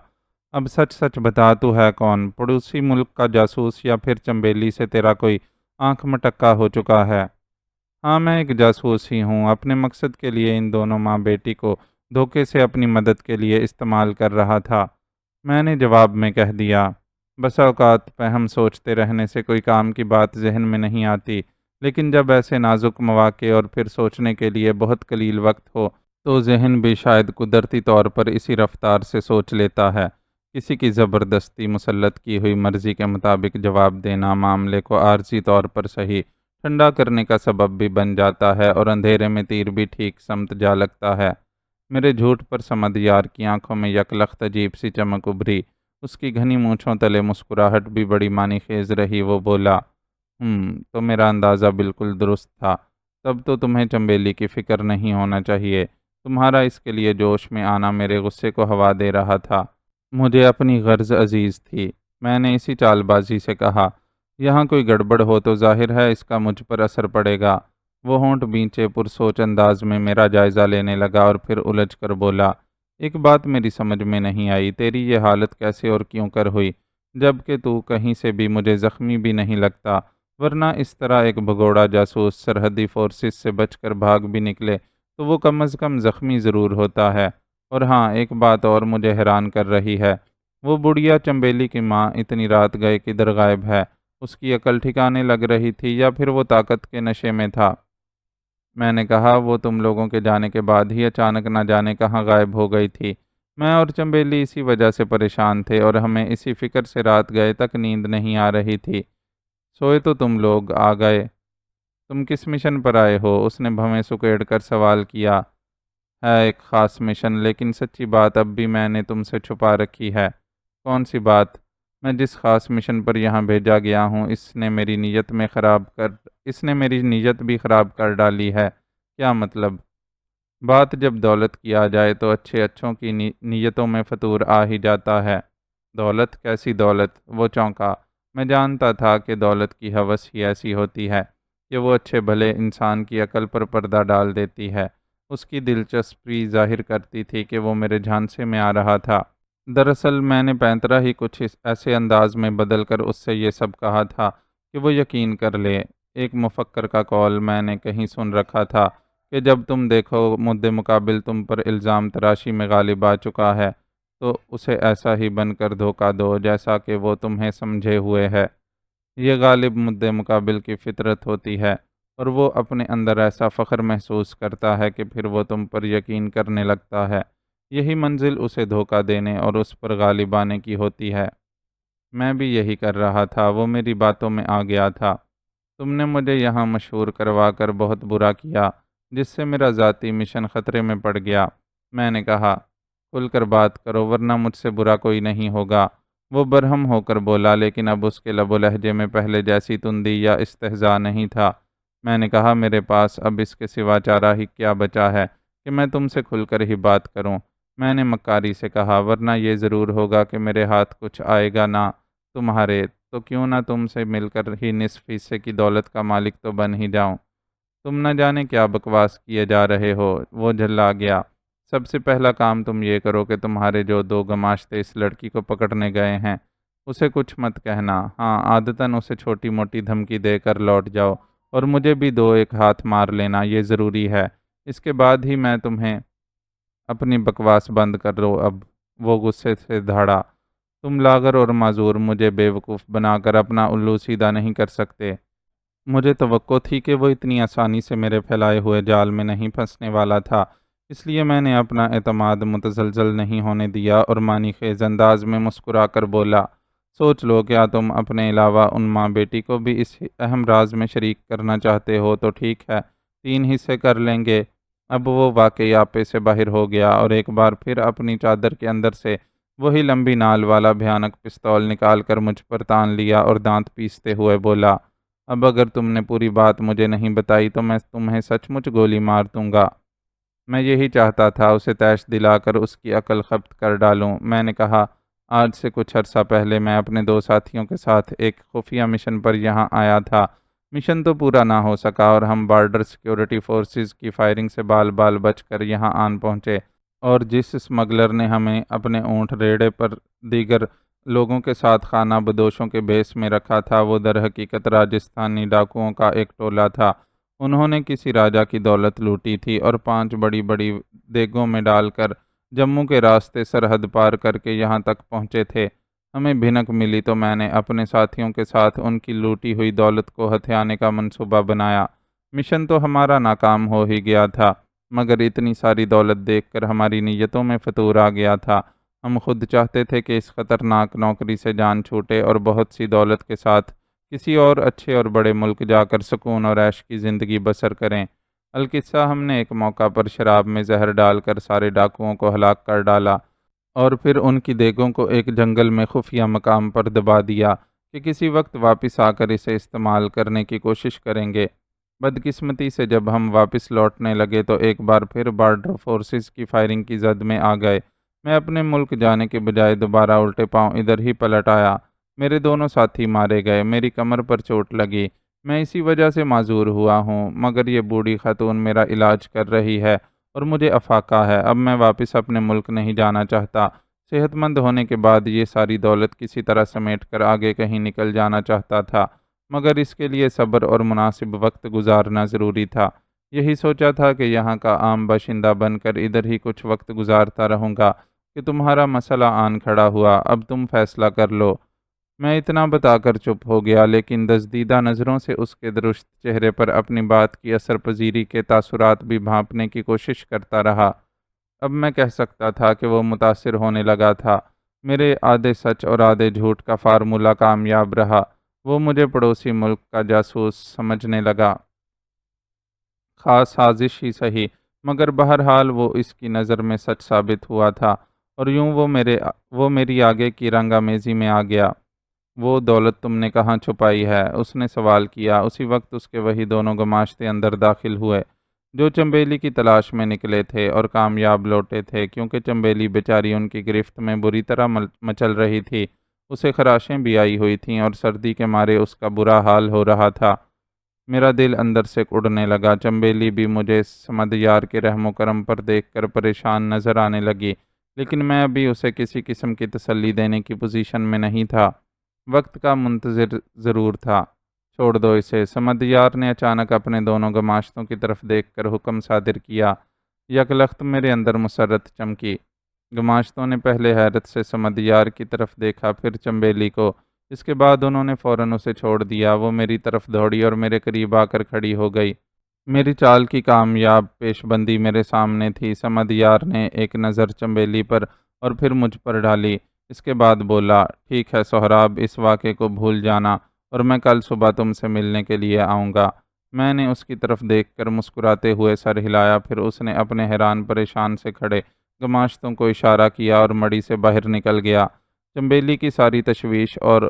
[SPEAKER 1] اب سچ سچ بتا، تو ہے کون؟ پڑوسی ملک کا جاسوس یا پھر چنبیلی سے تیرا کوئی آنکھ مٹکا ہو چکا ہے؟ ہاں، میں ایک جاسوس ہی ہوں، اپنے مقصد کے لیے ان دونوں ماں بیٹی کو دھوکے سے اپنی مدد کے لیے استعمال کر رہا تھا، میں نے جواب میں کہہ دیا۔ بسا اوقات پہم سوچتے رہنے سے کوئی کام کی بات ذہن میں نہیں آتی، لیکن جب ایسے نازک مواقع اور پھر سوچنے کے لیے بہت قلیل وقت ہو تو ذہن بھی شاید قدرتی طور پر اسی رفتار سے سوچ لیتا ہے۔ کسی کی زبردستی مسلط کی ہوئی مرضی کے مطابق جواب دینا معاملے کو عارضی طور پر صحیح ٹھنڈا کرنے کا سبب بھی بن جاتا ہے اور اندھیرے میں تیر بھی ٹھیک سمت جا لگتا ہے۔ میرے جھوٹ پر سمد یار کی آنکھوں میں یکلخت عجیب سی چمک ابھری، اس کی گھنی مونچھوں تلے مسکراہٹ بھی بڑی معنی خیز رہی۔ وہ بولا، تو میرا اندازہ بالکل درست تھا، تب تو تمہیں چنبیلی کی فکر نہیں ہونا چاہیے۔ تمہارا اس کے لیے جوش میں آنا میرے غصے کو ہوا دے رہا تھا۔ مجھے اپنی غرض عزیز تھی۔ میں نے اسی چال بازی سے کہا، یہاں کوئی گڑبڑ ہو تو ظاہر ہے اس کا مجھ پر اثر پڑے گا۔ وہ ہونٹ بینچے پرسوچ انداز میں میرا جائزہ لینے لگا اور پھر الجھ کر بولا، ایک بات میری سمجھ میں نہیں آئی، تیری یہ حالت کیسے اور کیوں کر ہوئی، جب کہ تو کہیں سے بھی مجھے زخمی بھی نہیں لگتا، ورنہ اس طرح ایک بھگوڑا جاسوس سرحدی فورسز سے بچ کر بھاگ بھی نکلے تو وہ کم از کم زخمی ضرور ہوتا ہے۔ اور ہاں، ایک بات اور مجھے حیران کر رہی ہے، وہ بڑھیا چنبیلی کی ماں اتنی رات گئے کدھر غائب ہے؟ اس کی عقل ٹھکانے لگ رہی تھی یا پھر وہ طاقت کے نشے میں تھا؟ میں نے کہا، وہ تم لوگوں کے جانے کے بعد ہی اچانک نہ جانے کہاں غائب ہو گئی تھی۔ میں اور چنبیلی اسی وجہ سے پریشان تھے اور ہمیں اسی فکر سے رات گئے تک نیند نہیں آ رہی تھی۔ سوئے تو تم لوگ آ گئے۔ تم کس مشن پر آئے ہو؟ اس نے بھویں سکیڑ کر سوال کیا۔ ہے ایک خاص مشن، لیکن سچی بات اب بھی میں نے تم سے چھپا رکھی ہے۔ کون سی بات؟ میں جس خاص مشن پر یہاں بھیجا گیا ہوں اس نے میری نیت بھی خراب کر ڈالی ہے۔ کیا مطلب؟ بات جب دولت کی آ جائے تو اچھوں کی نیتوں میں فطور آ ہی جاتا ہے۔ دولت؟ کیسی دولت؟ وہ چونکا۔ میں جانتا تھا کہ دولت کی ہوس ہی ایسی ہوتی ہے کہ وہ اچھے بھلے انسان کی عقل پر پردہ ڈال دیتی ہے۔ اس کی دلچسپی ظاہر کرتی تھی کہ وہ میرے جھانسے میں آ رہا تھا۔ دراصل میں نے پینترا ہی کچھ ایسے انداز میں بدل کر اس سے یہ سب کہا تھا کہ وہ یقین کر لے۔ ایک مفکر کا قول میں نے کہیں سن رکھا تھا کہ جب تم دیکھو مد مقابل تم پر الزام تراشی میں غالب آ چکا ہے تو اسے ایسا ہی بن کر دھوکہ دو جیسا کہ وہ تمہیں سمجھے ہوئے ہے۔ یہ غالب مد مقابل کی فطرت ہوتی ہے اور وہ اپنے اندر ایسا فخر محسوس کرتا ہے کہ پھر وہ تم پر یقین کرنے لگتا ہے۔ یہی منزل اسے دھوکہ دینے اور اس پر غالب آنے کی ہوتی ہے۔ میں بھی یہی کر رہا تھا، وہ میری باتوں میں آ گیا تھا۔ تم نے مجھے یہاں مشہور کروا کر بہت برا کیا، جس سے میرا ذاتی مشن خطرے میں پڑ گیا۔ میں نے کہا، کھل کر بات کرو ورنہ مجھ سے برا کوئی نہیں ہوگا۔ وہ برہم ہو کر بولا، لیکن اب اس کے لب و لہجے میں پہلے جیسی تندی یا استہزاء نہیں تھا۔ میں نے کہا، میرے پاس اب اس کے سوا چارہ ہی کیا بچا ہے کہ میں تم سے کھل کر ہی بات کروں۔ میں نے مکاری سے کہا، ورنہ یہ ضرور ہوگا کہ میرے ہاتھ کچھ آئے گا نہ تمہارے، تو کیوں نہ تم سے مل کر ہی نصف حصے کی دولت کا مالک تو بن ہی جاؤں۔ تم نہ جانے کیا بکواس کیے جا رہے ہو۔ وہ جھلا گیا۔ سب سے پہلا کام تم یہ کرو کہ تمہارے جو دو گماشتے اس لڑکی کو پکڑنے گئے ہیں اسے کچھ مت کہنا۔ ہاں، عادتاً اسے چھوٹی موٹی دھمکی دے کر لوٹ جاؤ اور مجھے بھی دو ایک ہاتھ مار لینا، یہ ضروری ہے۔ اس کے بعد ہی میں تمہیں اپنی بکواس بند کر دو۔ اب وہ غصے سے دھاڑا، تم لاغر اور معذور مجھے بیوقوف بنا کر اپنا الو سیدھا نہیں کر سکتے۔ مجھے توقع تھی کہ وہ اتنی آسانی سے میرے پھیلائے ہوئے جال میں نہیں پھنسنے والا تھا، اس لیے میں نے اپنا اعتماد متزلزل نہیں ہونے دیا اور معنی خیز انداز میں مسکرا کر بولا، سوچ لو، کیا تم اپنے علاوہ ان ماں بیٹی کو بھی اس اہم راز میں شریک کرنا چاہتے ہو تو ٹھیک ہے، 3 حصے کر لیں گے۔ اب وہ واقعی آپے سے باہر ہو گیا اور ایک بار پھر اپنی چادر کے اندر سے وہی لمبی نال والا بھیانک پستول نکال کر مجھ پر تان لیا اور دانت پیستے ہوئے بولا، اب اگر تم نے پوری بات مجھے نہیں بتائی تو میں تمہیں سچ مچ گولی مار دوں گا۔ میں یہی چاہتا تھا، اسے تیش دلا کر اس کی عقل ضبط کر ڈالوں۔ میں نے کہا، آج سے کچھ عرصہ پہلے میں اپنے 2 ساتھیوں کے ساتھ ایک خفیہ مشن پر یہاں آیا تھا۔ مشن تو پورا نہ ہو سکا اور ہم بارڈر سیکیورٹی فورسز کی فائرنگ سے بال بال بچ کر یہاں آن پہنچے، اور جس اسمگلر نے ہمیں اپنے اونٹ ریڑے پر دیگر لوگوں کے ساتھ خانہ بدوشوں کے بیس میں رکھا تھا، وہ در حقیقت راجستھانی ڈاکوؤں کا ایک ٹولہ تھا۔ انہوں نے کسی راجا کی دولت لوٹی تھی اور 5 بڑی بڑی دیگوں میں ڈال کر جموں کے راستے سرحد پار کر کے یہاں تک پہنچے تھے۔ ہمیں بھنک ملی تو میں نے اپنے ساتھیوں کے ساتھ ان کی لوٹی ہوئی دولت کو ہتھیانے کا منصوبہ بنایا۔ مشن تو ہمارا ناکام ہو ہی گیا تھا، مگر اتنی ساری دولت دیکھ کر ہماری نیتوں میں فتور آ گیا تھا۔ ہم خود چاہتے تھے کہ اس خطرناک نوکری سے جان چھوٹے اور بہت سی دولت کے ساتھ کسی اور اچھے اور بڑے ملک جا کر سکون اور عیش کی زندگی بسر کریں۔ القصہ ہم نے ایک موقع پر شراب میں زہر ڈال کر سارے ڈاکوؤں کو ہلاک کر ڈالا اور پھر ان کی دیگوں کو ایک جنگل میں خفیہ مقام پر دبا دیا کہ کسی وقت واپس آ کر اسے استعمال کرنے کی کوشش کریں گے۔ بدقسمتی سے جب ہم واپس لوٹنے لگے تو ایک بار پھر بارڈر فورسز کی فائرنگ کی زد میں آ گئے۔ میں اپنے ملک جانے کے بجائے دوبارہ الٹے پاؤں ادھر ہی پلٹ آیا۔ میرے دونوں ساتھی مارے گئے، میری کمر پر چوٹ لگی، میں اسی وجہ سے معذور ہوا ہوں، مگر یہ بوڑھی خاتون میرا علاج کر رہی ہے اور مجھے افاقہ ہے۔ اب میں واپس اپنے ملک نہیں جانا چاہتا۔ صحت مند ہونے کے بعد یہ ساری دولت کسی طرح سمیٹ کر آگے کہیں نکل جانا چاہتا تھا، مگر اس کے لیے صبر اور مناسب وقت گزارنا ضروری تھا۔ یہی سوچا تھا کہ یہاں کا عام باشندہ بن کر ادھر ہی کچھ وقت گزارتا رہوں گا کہ تمہارا مسئلہ آن کھڑا ہوا۔ اب تم فیصلہ کر لو۔ میں اتنا بتا کر چپ ہو گیا، لیکن دزدیدہ نظروں سے اس کے درست چہرے پر اپنی بات کی اثر پذیری کے تاثرات بھی بھانپنے کی کوشش کرتا رہا۔ اب میں کہہ سکتا تھا کہ وہ متاثر ہونے لگا تھا۔ میرے آدھے سچ اور آدھے جھوٹ کا فارمولہ کامیاب رہا۔ وہ مجھے پڑوسی ملک کا جاسوس سمجھنے لگا، خاص سازش ہی سہی، مگر بہرحال وہ اس کی نظر میں سچ ثابت ہوا تھا، اور یوں وہ میری آگے کی رنگ آمیزی میں آ گیا۔ وہ دولت تم نے کہاں چھپائی ہے؟ اس نے سوال کیا۔ اسی وقت اس کے وہی دونوں گماشتے اندر داخل ہوئے جو چنبیلی کی تلاش میں نکلے تھے اور کامیاب لوٹے تھے، کیونکہ چنبیلی بیچاری ان کی گرفت میں بری طرح مچل رہی تھی۔ اسے خراشیں بھی آئی ہوئی تھیں اور سردی کے مارے اس کا برا حال ہو رہا تھا۔ میرا دل اندر سے اڑنے لگا۔ چنبیلی بھی مجھے سمد یار کے رحم و کرم پر دیکھ کر پریشان نظر آنے لگی، لیکن میں ابھی اسے کسی قسم کی تسلی دینے کی پوزیشن میں نہیں تھا۔ وقت کا منتظر ضرور تھا۔ چھوڑ دو اسے۔ سمدیار نے اچانک اپنے دونوں گماشتوں کی طرف دیکھ کر حکم صادر کیا۔ یکلخت میرے اندر مسرت چمکی۔ گماشتوں نے پہلے حیرت سے سمدیار کی طرف دیکھا، پھر چنبیلی کو۔ اس کے بعد انہوں نے فوراً اسے چھوڑ دیا۔ وہ میری طرف دوڑی اور میرے قریب آ کر کھڑی ہو گئی۔ میری چال کی کامیاب پیش بندی میرے سامنے تھی۔ سمدیار نے ایک نظر چنبیلی پر اور پھر مجھ پر ڈالی۔ اس کے بعد بولا، ٹھیک ہے سہراب، اس واقعے کو بھول جانا اور میں کل صبح تم سے ملنے کے لیے آؤں گا۔ میں نے اس کی طرف دیکھ کر مسکراتے ہوئے سر ہلایا، پھر اس نے اپنے حیران پریشان سے کھڑے گماشتوں کو اشارہ کیا اور مڑی سے باہر نکل گیا۔ چنبیلی کی ساری تشویش اور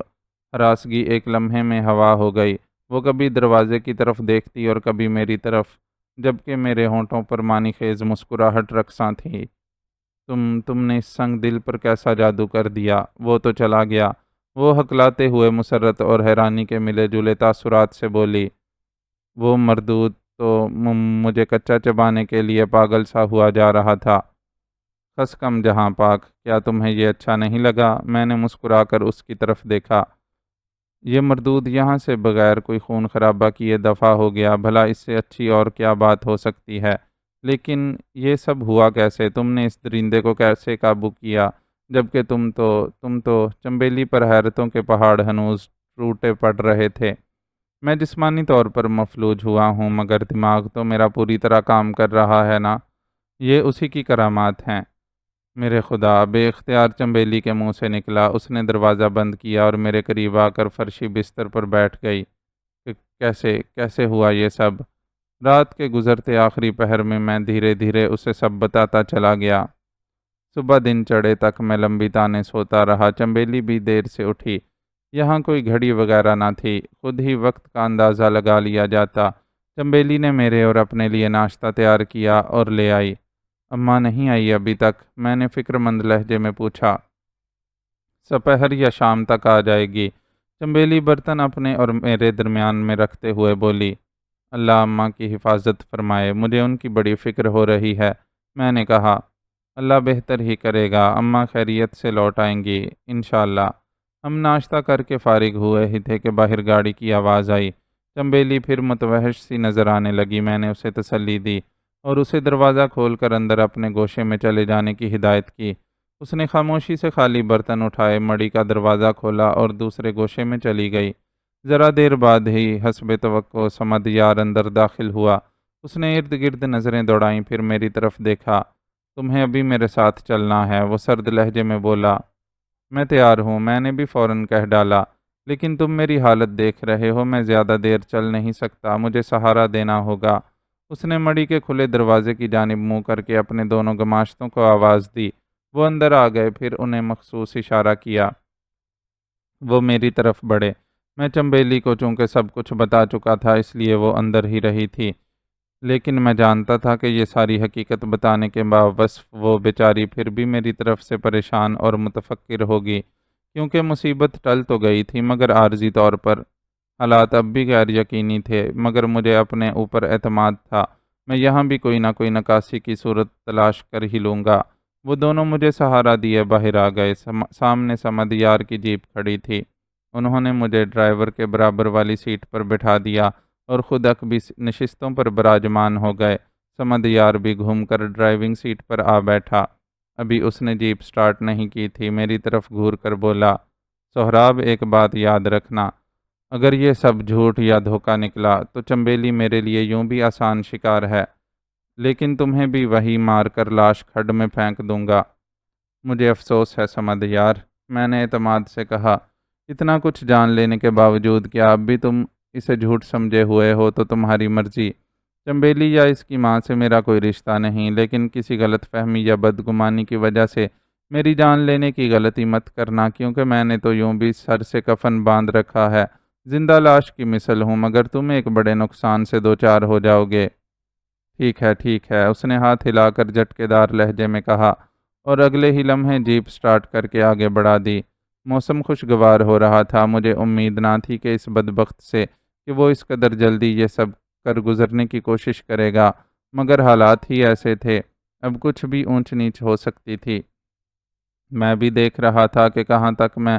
[SPEAKER 1] ہراسگی ایک لمحے میں ہوا ہو گئی۔ وہ کبھی دروازے کی طرف دیکھتی اور کبھی میری طرف، جبکہ میرے ہونٹوں پر معنی خیز مسکراہٹ رقصاں تھی۔ تم نے اس سنگ دل پر کیسا جادو کر دیا؟ وہ تو چلا گیا، وہ ہکلاتے ہوئے مسرت اور حیرانی کے ملے جلے تاثرات سے بولی۔ وہ مردود تو مجھے کچا چبانے کے لیے پاگل سا ہوا جا رہا تھا۔ خس کم جہاں پاک، کیا تمہیں یہ اچھا نہیں لگا؟ میں نے مسکرا کر اس کی طرف دیکھا۔ یہ مردود یہاں سے بغیر کوئی خون خرابہ کیے دفع ہو گیا، بھلا اس سے اچھی اور کیا بات ہو سکتی ہے؟ لیکن یہ سب ہوا کیسے؟ تم نے اس درندے کو کیسے قابو کیا، جبکہ تم تو چنبیلی پر حیرتوں کے پہاڑ ہنوز ٹوٹے پڑ رہے تھے۔ میں جسمانی طور پر مفلوج ہوا ہوں، مگر دماغ تو میرا پوری طرح کام کر رہا ہے نا۔ یہ اسی کی کرامات ہیں۔ میرے خدا، بے اختیار چنبیلی کے منہ سے نکلا۔ اس نے دروازہ بند کیا اور میرے قریب آ کر فرشی بستر پر بیٹھ گئی۔ کیسے ہوا یہ سب؟ رات کے گزرتے آخری پہر میں دھیرے دھیرے اسے سب بتاتا چلا گیا۔ صبح دن چڑھے تک میں لمبی تانے سوتا رہا۔ چنبیلی بھی دیر سے اٹھی۔ یہاں کوئی گھڑی وغیرہ نہ تھی، خود ہی وقت کا اندازہ لگا لیا جاتا۔ چنبیلی نے میرے اور اپنے لیے ناشتہ تیار کیا اور لے آئی۔ اماں نہیں آئی ابھی تک؟ میں نے فکر مند لہجے میں پوچھا۔ سپہر یا شام تک آ جائے گی، چنبیلی برتن اپنے اور میرے درمیان میں رکھتے ہوئے بولی۔ اللہ اماں کی حفاظت فرمائے، مجھے ان کی بڑی فکر ہو رہی ہے۔ میں نے کہا، اللہ بہتر ہی کرے گا، اماں خیریت سے لوٹ آئیں گی انشاءاللہ۔ ہم ناشتہ کر کے فارغ ہوئے ہی تھے کہ باہر گاڑی کی آواز آئی۔ چنبیلی پھر متوحش سی نظر آنے لگی۔ میں نے اسے تسلی دی اور اسے دروازہ کھول کر اندر اپنے گوشے میں چلے جانے کی ہدایت کی۔ اس نے خاموشی سے خالی برتن اٹھائے، مڑی کا دروازہ کھولا اور دوسرے گوشے میں چلی گئی۔ ذرا دیر بعد ہی حسب توقع سمدیار اندر داخل ہوا۔ اس نے ارد گرد نظریں دوڑائیں، پھر میری طرف دیکھا۔ تمہیں ابھی میرے ساتھ چلنا ہے، وہ سرد لہجے میں بولا۔ میں تیار ہوں، میں نے بھی فوراً کہہ ڈالا، لیکن تم میری حالت دیکھ رہے ہو، میں زیادہ دیر چل نہیں سکتا، مجھے سہارا دینا ہوگا۔ اس نے مڑی کے کھلے دروازے کی جانب منہ کر کے اپنے دونوں گماشتوں کو آواز دی۔ وہ اندر آ گئے، پھر انہیں مخصوص اشارہ کیا۔ وہ میری طرف بڑھے۔ میں چنبیلی کو چونکہ سب کچھ بتا چکا تھا، اس لیے وہ اندر ہی رہی تھی، لیکن میں جانتا تھا کہ یہ ساری حقیقت بتانے کے باوصف وہ بیچاری پھر بھی میری طرف سے پریشان اور متفکر ہوگی، کیونکہ مصیبت ٹل تو گئی تھی مگر عارضی طور پر۔ حالات اب بھی غیر یقینی تھے، مگر مجھے اپنے اوپر اعتماد تھا۔ میں یہاں بھی کوئی نہ کوئی نکاسی کی صورت تلاش کر ہی لوں گا۔ وہ دونوں مجھے سہارا دیے باہر آ گئے۔ سامنے سمدیار کی جیپ کھڑی تھی۔ انہوں نے مجھے ڈرائیور کے برابر والی سیٹ پر بٹھا دیا اور خود بھی نشستوں پر براجمان ہو گئے۔ سمدیار بھی گھوم کر ڈرائیونگ سیٹ پر آ بیٹھا۔ ابھی اس نے جیپ سٹارٹ نہیں کی تھی۔ میری طرف گھور کر بولا، سہراب ایک بات یاد رکھنا، اگر یہ سب جھوٹ یا دھوکہ نکلا تو چنبیلی میرے لیے یوں بھی آسان شکار ہے، لیکن تمہیں بھی وہی مار کر لاش کھڈ میں پھینک دوں گا۔ مجھے افسوس ہے سمدیار، میں نے اعتماد سے کہا، اتنا کچھ جان لینے کے باوجود کیا اب بھی تم اسے جھوٹ سمجھے ہوئے ہو؟ تو تمہاری مرضی۔ چنبیلی یا اس کی ماں سے میرا کوئی رشتہ نہیں، لیکن کسی غلط فہمی یا بدگمانی کی وجہ سے میری جان لینے کی غلطی مت کرنا، کیونکہ میں نے تو یوں بھی سر سے کفن باندھ رکھا ہے، زندہ لاش کی مثل ہوں، مگر تم ایک بڑے نقصان سے دوچار ہو جاؤ گے۔ ٹھیک ہے، اس نے ہاتھ ہلا کر جھٹکے دار لہجے میں کہا اور اگلے ہی لمحے جیپ سٹارٹ کر کے آگے بڑھا دی۔ موسم خوشگوار ہو رہا تھا۔ مجھے امید نہ تھی کہ اس بدبخت سے کہ وہ اس قدر جلدی یہ سب کر گزرنے کی کوشش کرے گا، مگر حالات ہی ایسے تھے، اب کچھ بھی اونچ نیچ ہو سکتی تھی۔ میں بھی دیکھ رہا تھا کہ کہاں تک میں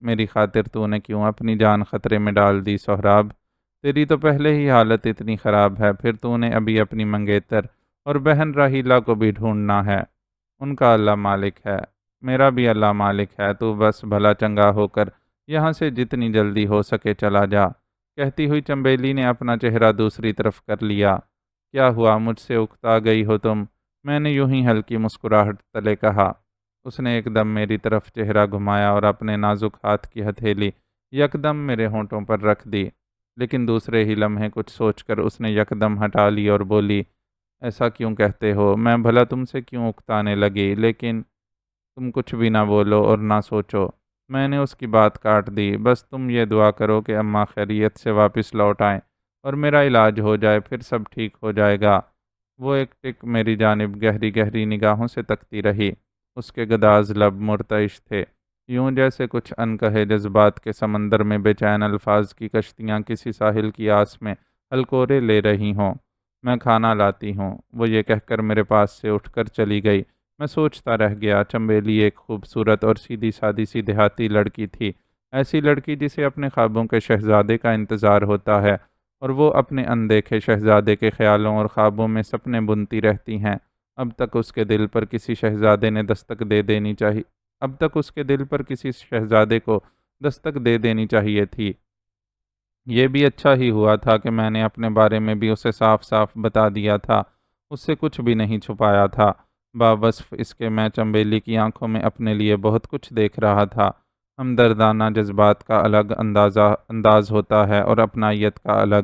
[SPEAKER 1] میری خاطر تو نے کیوں اپنی جان خطرے میں ڈال دی سہراب؟ تیری تو پہلے ہی حالت اتنی خراب ہے، پھر تو نے ابھی اپنی منگیتر اور بہن راہیلہ کو بھی ڈھونڈنا ہے۔ ان کا اللہ مالک ہے، میرا بھی اللہ مالک ہے، تو بس بھلا چنگا ہو کر یہاں سے جتنی جلدی ہو سکے چلا جا۔ کہتی ہوئی چنبیلی نے اپنا چہرہ دوسری طرف کر لیا۔ کیا ہوا، مجھ سے اکتا گئی ہو تم؟ میں نے یوں ہی ہلکی مسکراہٹ تلے کہا۔ اس نے ایک دم میری طرف چہرہ گھمایا اور اپنے نازک ہاتھ کی ہتھیلی یکدم میرے ہونٹوں پر رکھ دی، لیکن دوسرے ہی لمحے کچھ سوچ کر اس نے یکدم ہٹا لی اور بولی، ایسا کیوں کہتے ہو؟ میں بھلا تم سے کیوں اکتانے لگی؟ لیکن تم کچھ بھی نہ بولو اور نہ سوچو۔ میں نے اس کی بات کاٹ دی، بس تم یہ دعا کرو کہ اماں خیریت سے واپس لوٹ آئیں اور میرا علاج ہو جائے، پھر سب ٹھیک ہو جائے گا۔ وہ ایک ٹک میری جانب گہری گہری نگاہوں سے تکتی رہی۔ اس کے گداز لب مرتعش تھے، یوں جیسے کچھ انکہے جذبات کے سمندر میں بے چین الفاظ کی کشتیاں کسی ساحل کی آس میں ہلکورے لے رہی ہوں۔ میں کھانا لاتی ہوں، وہ یہ کہہ کر میرے پاس سے اٹھ کر چلی گئی۔ میں سوچتا رہ گیا۔ چنبیلی ایک خوبصورت اور سیدھی سادی سی دیہاتی لڑکی تھی، ایسی لڑکی جسے اپنے خوابوں کے شہزادے کا انتظار ہوتا ہے اور وہ اپنے اندیکھے شہزادے کے خیالوں اور خوابوں میں سپنے بنتی رہتی ہیں۔ اب تک اس کے دل پر کسی شہزادے نے دستک دے دینی چاہیے اب تک اس کے دل پر کسی شہزادے کو دستک دے دینی چاہیے تھی۔ یہ بھی اچھا ہی ہوا تھا کہ میں نے اپنے بارے میں بھی اسے صاف صاف بتا دیا تھا، اس سے کچھ بھی نہیں چھپایا تھا۔ باوصف اس کے میں چنبیلی کی آنکھوں میں اپنے لیے بہت کچھ دیکھ رہا تھا۔ ہمدردانہ جذبات کا الگ انداز ہوتا ہے اور اپنائیت کا الگ۔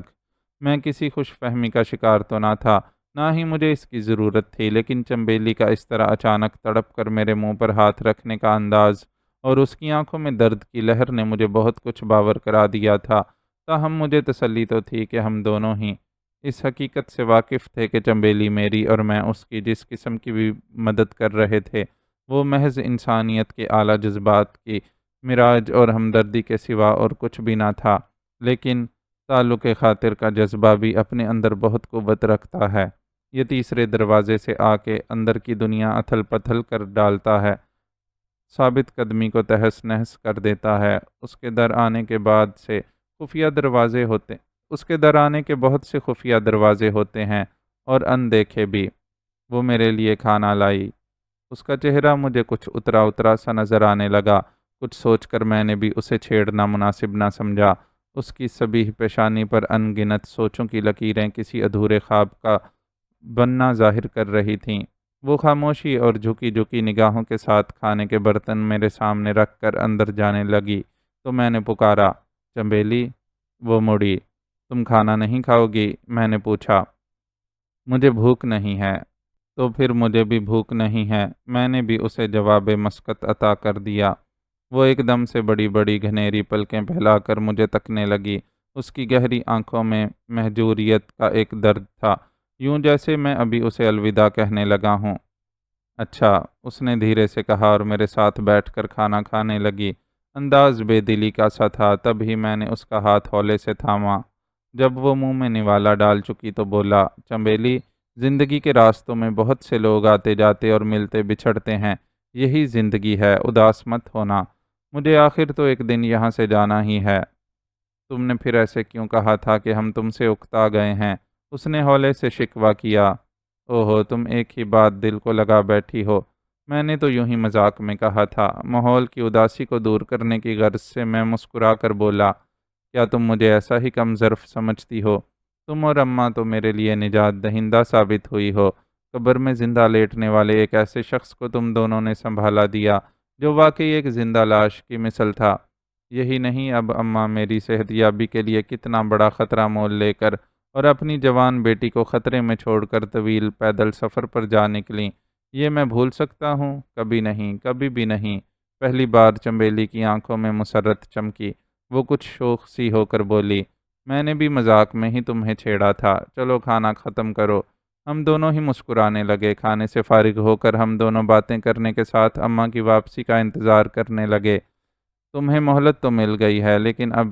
[SPEAKER 1] میں کسی خوش فہمی کا شکار تو نہ تھا، نہ ہی مجھے اس کی ضرورت تھی، لیکن چنبیلی کا اس طرح اچانک تڑپ کر میرے منہ پر ہاتھ رکھنے کا انداز اور اس کی آنکھوں میں درد کی لہر نے مجھے بہت کچھ باور کرا دیا تھا۔ تاہم مجھے تسلی تو تھی کہ ہم دونوں ہی اس حقیقت سے واقف تھے کہ چنبیلی میری اور میں اس کی جس قسم کی بھی مدد کر رہے تھے وہ محض انسانیت کے اعلیٰ جذبات کی مراج اور ہمدردی کے سوا اور کچھ بھی نہ تھا۔ لیکن تعلق خاطر کا جذبہ بھی اپنے اندر بہت قوت رکھتا ہے۔ یہ تیسرے دروازے سے آ کے اندر کی دنیا اتھل پتھل کر ڈالتا ہے، ثابت قدمی کو تہس نہس کر دیتا ہے۔ اس کے در آنے کے بہت سے خفیہ دروازے ہوتے ہیں اور اندیکھے بھی۔ وہ میرے لیے کھانا لائی۔ اس کا چہرہ مجھے کچھ اترا اترا سا نظر آنے لگا۔ کچھ سوچ کر میں نے بھی اسے چھیڑنا مناسب نہ سمجھا۔ اس کی صبیح پیشانی پر ان گنت سوچوں کی لکیریں کسی ادھورے خواب کا بننا ظاہر کر رہی تھیں۔ وہ خاموشی اور جھکی جھکی نگاہوں کے ساتھ کھانے کے برتن میرے سامنے رکھ کر اندر جانے لگی تو میں نے پکارا، چنبیلی۔ وہ مڑی۔ تم کھانا نہیں کھاؤ گی؟ میں نے پوچھا۔ مجھے بھوک نہیں ہے۔ تو پھر مجھے بھی بھوک نہیں ہے، میں نے بھی اسے جواب مسکت عطا کر دیا۔ وہ ایک دم سے بڑی بڑی گھنیری پلکیں پھیلا کر مجھے تکنے لگی۔ اس کی گہری آنکھوں میں مہجوریت کا ایک درد تھا، یوں جیسے میں ابھی اسے الوداع کہنے لگا ہوں۔ اچھا، اس نے دھیرے سے کہا اور میرے ساتھ بیٹھ کر کھانا کھانے لگی۔ انداز بے دلی کا سا تھا، تب ہی میں نے اس کا ہاتھ ہولے سے تھاما۔ جب وہ منہ میں نوالا ڈال چکی تو بولا، چنبیلی، زندگی کے راستوں میں بہت سے لوگ آتے جاتے اور ملتے بچھڑتے ہیں، یہی زندگی ہے، اداس مت ہونا۔ مجھے آخر تو ایک دن یہاں سے جانا ہی ہے۔ تم نے پھر ایسے کیوں کہا تھا کہ ہم تم سے اکتا گئے ہیں؟ اس نے ہولے سے شکوہ کیا۔ اوہو، تم ایک ہی بات دل کو لگا بیٹھی ہو۔ میں نے تو یوں ہی مذاق میں کہا تھا۔ ماحول کی اداسی کو دور کرنے کی غرض سے میں مسکرا کر بولا، کیا تم مجھے ایسا ہی کم ظرف سمجھتی ہو؟ تم اور اماں تو میرے لیے نجات دہندہ ثابت ہوئی ہو۔ قبر میں زندہ لیٹنے والے ایک ایسے شخص کو تم دونوں نے سنبھالا دیا جو واقعی ایک زندہ لاش کی مثل تھا۔ یہی نہیں، اب اماں میری صحت یابی کے لیے کتنا بڑا خطرہ مول لے کر اور اپنی جوان بیٹی کو خطرے میں چھوڑ کر طویل پیدل سفر پر جا نکلیں۔ یہ میں بھول سکتا ہوں؟ کبھی نہیں، کبھی بھی نہیں۔ پہلی بار چنبیلی کی آنکھوں میں مسرت چمکی۔ وہ کچھ شوخ سی ہو کر بولی، میں نے بھی مذاق میں ہی تمہیں چھیڑا تھا، چلو کھانا ختم کرو۔ ہم دونوں ہی مسکرانے لگے۔ کھانے سے فارغ ہو کر ہم دونوں باتیں کرنے کے ساتھ اماں کی واپسی کا انتظار کرنے لگے۔ تمہیں مہلت تو مل گئی ہے، لیکن اب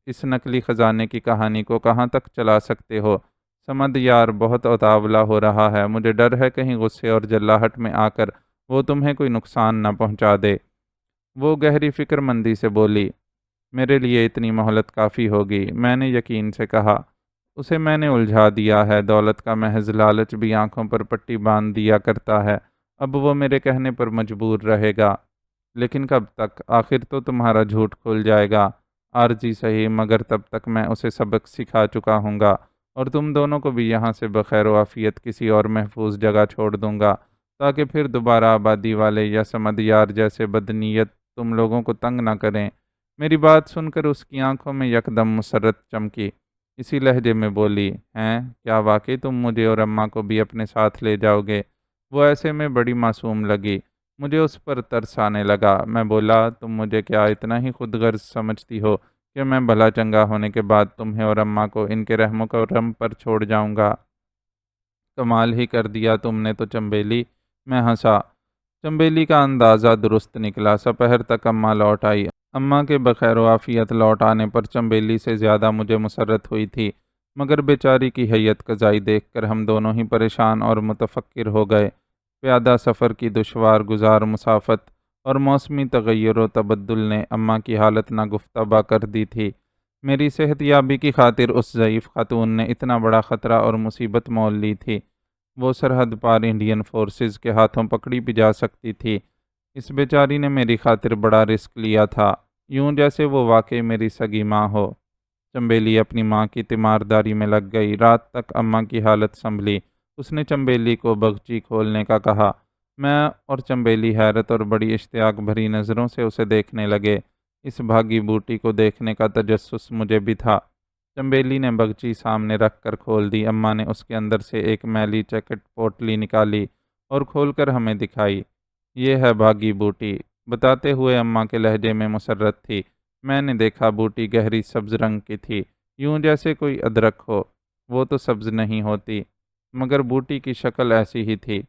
[SPEAKER 1] اس نقلی خزانے کی کہانی کو کہاں تک چلا سکتے ہو؟ سمد یار، بہت اتاولا ہو رہا ہے، مجھے ڈر ہے کہیں غصے اور جلاہٹ میں آ کر وہ تمہیں کوئی نقصان نہ پہنچا دے۔ وہ گہری فکر مندی سے بولی، میرے لیے اتنی مہلت کافی ہوگی۔ میں نے یقین سے کہا، اسے میں نے الجھا دیا ہے، دولت کا محض لالچ بھی آنکھوں پر پٹی باندھ دیا کرتا ہے، اب وہ میرے کہنے پر مجبور رہے گا۔ لیکن کب تک؟ آخر تو تمہارا جھوٹ کھل جائے گا، عارضی صحیح، مگر تب تک میں اسے سبق سکھا چکا ہوں گا، اور تم دونوں کو بھی یہاں سے بخیر و عافیت کسی اور محفوظ جگہ چھوڑ دوں گا، تاکہ پھر دوبارہ آبادی والے یا سمدیار جیسے بدنیت تم لوگوں کو تنگ نہ کریں۔ میری بات سن کر اس کی آنکھوں میں یکدم مسرت چمکی، اسی لہجے میں بولی، ہیں کیا واقعی تم مجھے اور اماں کو بھی اپنے ساتھ لے جاؤ گے؟ وہ ایسے میں بڑی معصوم لگی، مجھے اس پر ترس آنے لگا۔ میں بولا، تم مجھے کیا اتنا ہی خود غرض سمجھتی ہو کہ میں بھلا چنگا ہونے کے بعد تمہیں اور اماں کو ان کے رحم و کرم پر چھوڑ جاؤں گا؟ کمال ہی کر دیا تم نے تو چنبیلی، میں ہنسا۔ چنبیلی کا اندازہ درست نکلا۔ سپہر تک اماں لوٹ آئی۔ اماں کے بخیر و عافیت لوٹ آنے پر چنبیلی سے زیادہ مجھے مسرت ہوئی تھی، مگر بیچاری کی حیت قضائی دیکھ کر ہم دونوں ہی پریشان اور متفکر ہو گئے۔ پیادہ سفر کی دشوار گزار مسافت اور موسمی تغیر و تبدل نے اماں کی حالت ناگفتبا کر دی تھی۔ میری صحت یابی کی خاطر اس ضعیف خاتون نے اتنا بڑا خطرہ اور مصیبت مول لی تھی۔ وہ سرحد پار انڈین فورسز کے ہاتھوں پکڑی بھی جا سکتی تھی۔ اس بیچاری نے میری خاطر بڑا رسک لیا تھا، یوں جیسے وہ واقعی میری سگی ماں ہو۔ چنبیلی اپنی ماں کی تیمارداری میں لگ گئی۔ رات تک اماں کی حالت سنبھلی۔ اس نے چنبیلی کو بگچی کھولنے کا کہا۔ میں اور چنبیلی حیرت اور بڑی اشتیاق بھری نظروں سے اسے دیکھنے لگے۔ اس بھاگی بوٹی کو دیکھنے کا تجسس مجھے بھی تھا۔ چنبیلی نے بگچی سامنے رکھ کر کھول دی۔ اماں نے اس کے اندر سے ایک میلی چیکٹ پوٹلی نکالی اور کھول کر ہمیں دکھائی۔ یہ ہے بھاگی بوٹی، بتاتے ہوئے اماں کے لہجے میں مسرت تھی۔ میں نے دیکھا بوٹی گہری سبز رنگ کی تھی، یوں جیسے کوئی ادرک ہو۔ وہ تو سبز نہیں ہوتی، مگر بوٹی کی شکل ایسی ہی تھی۔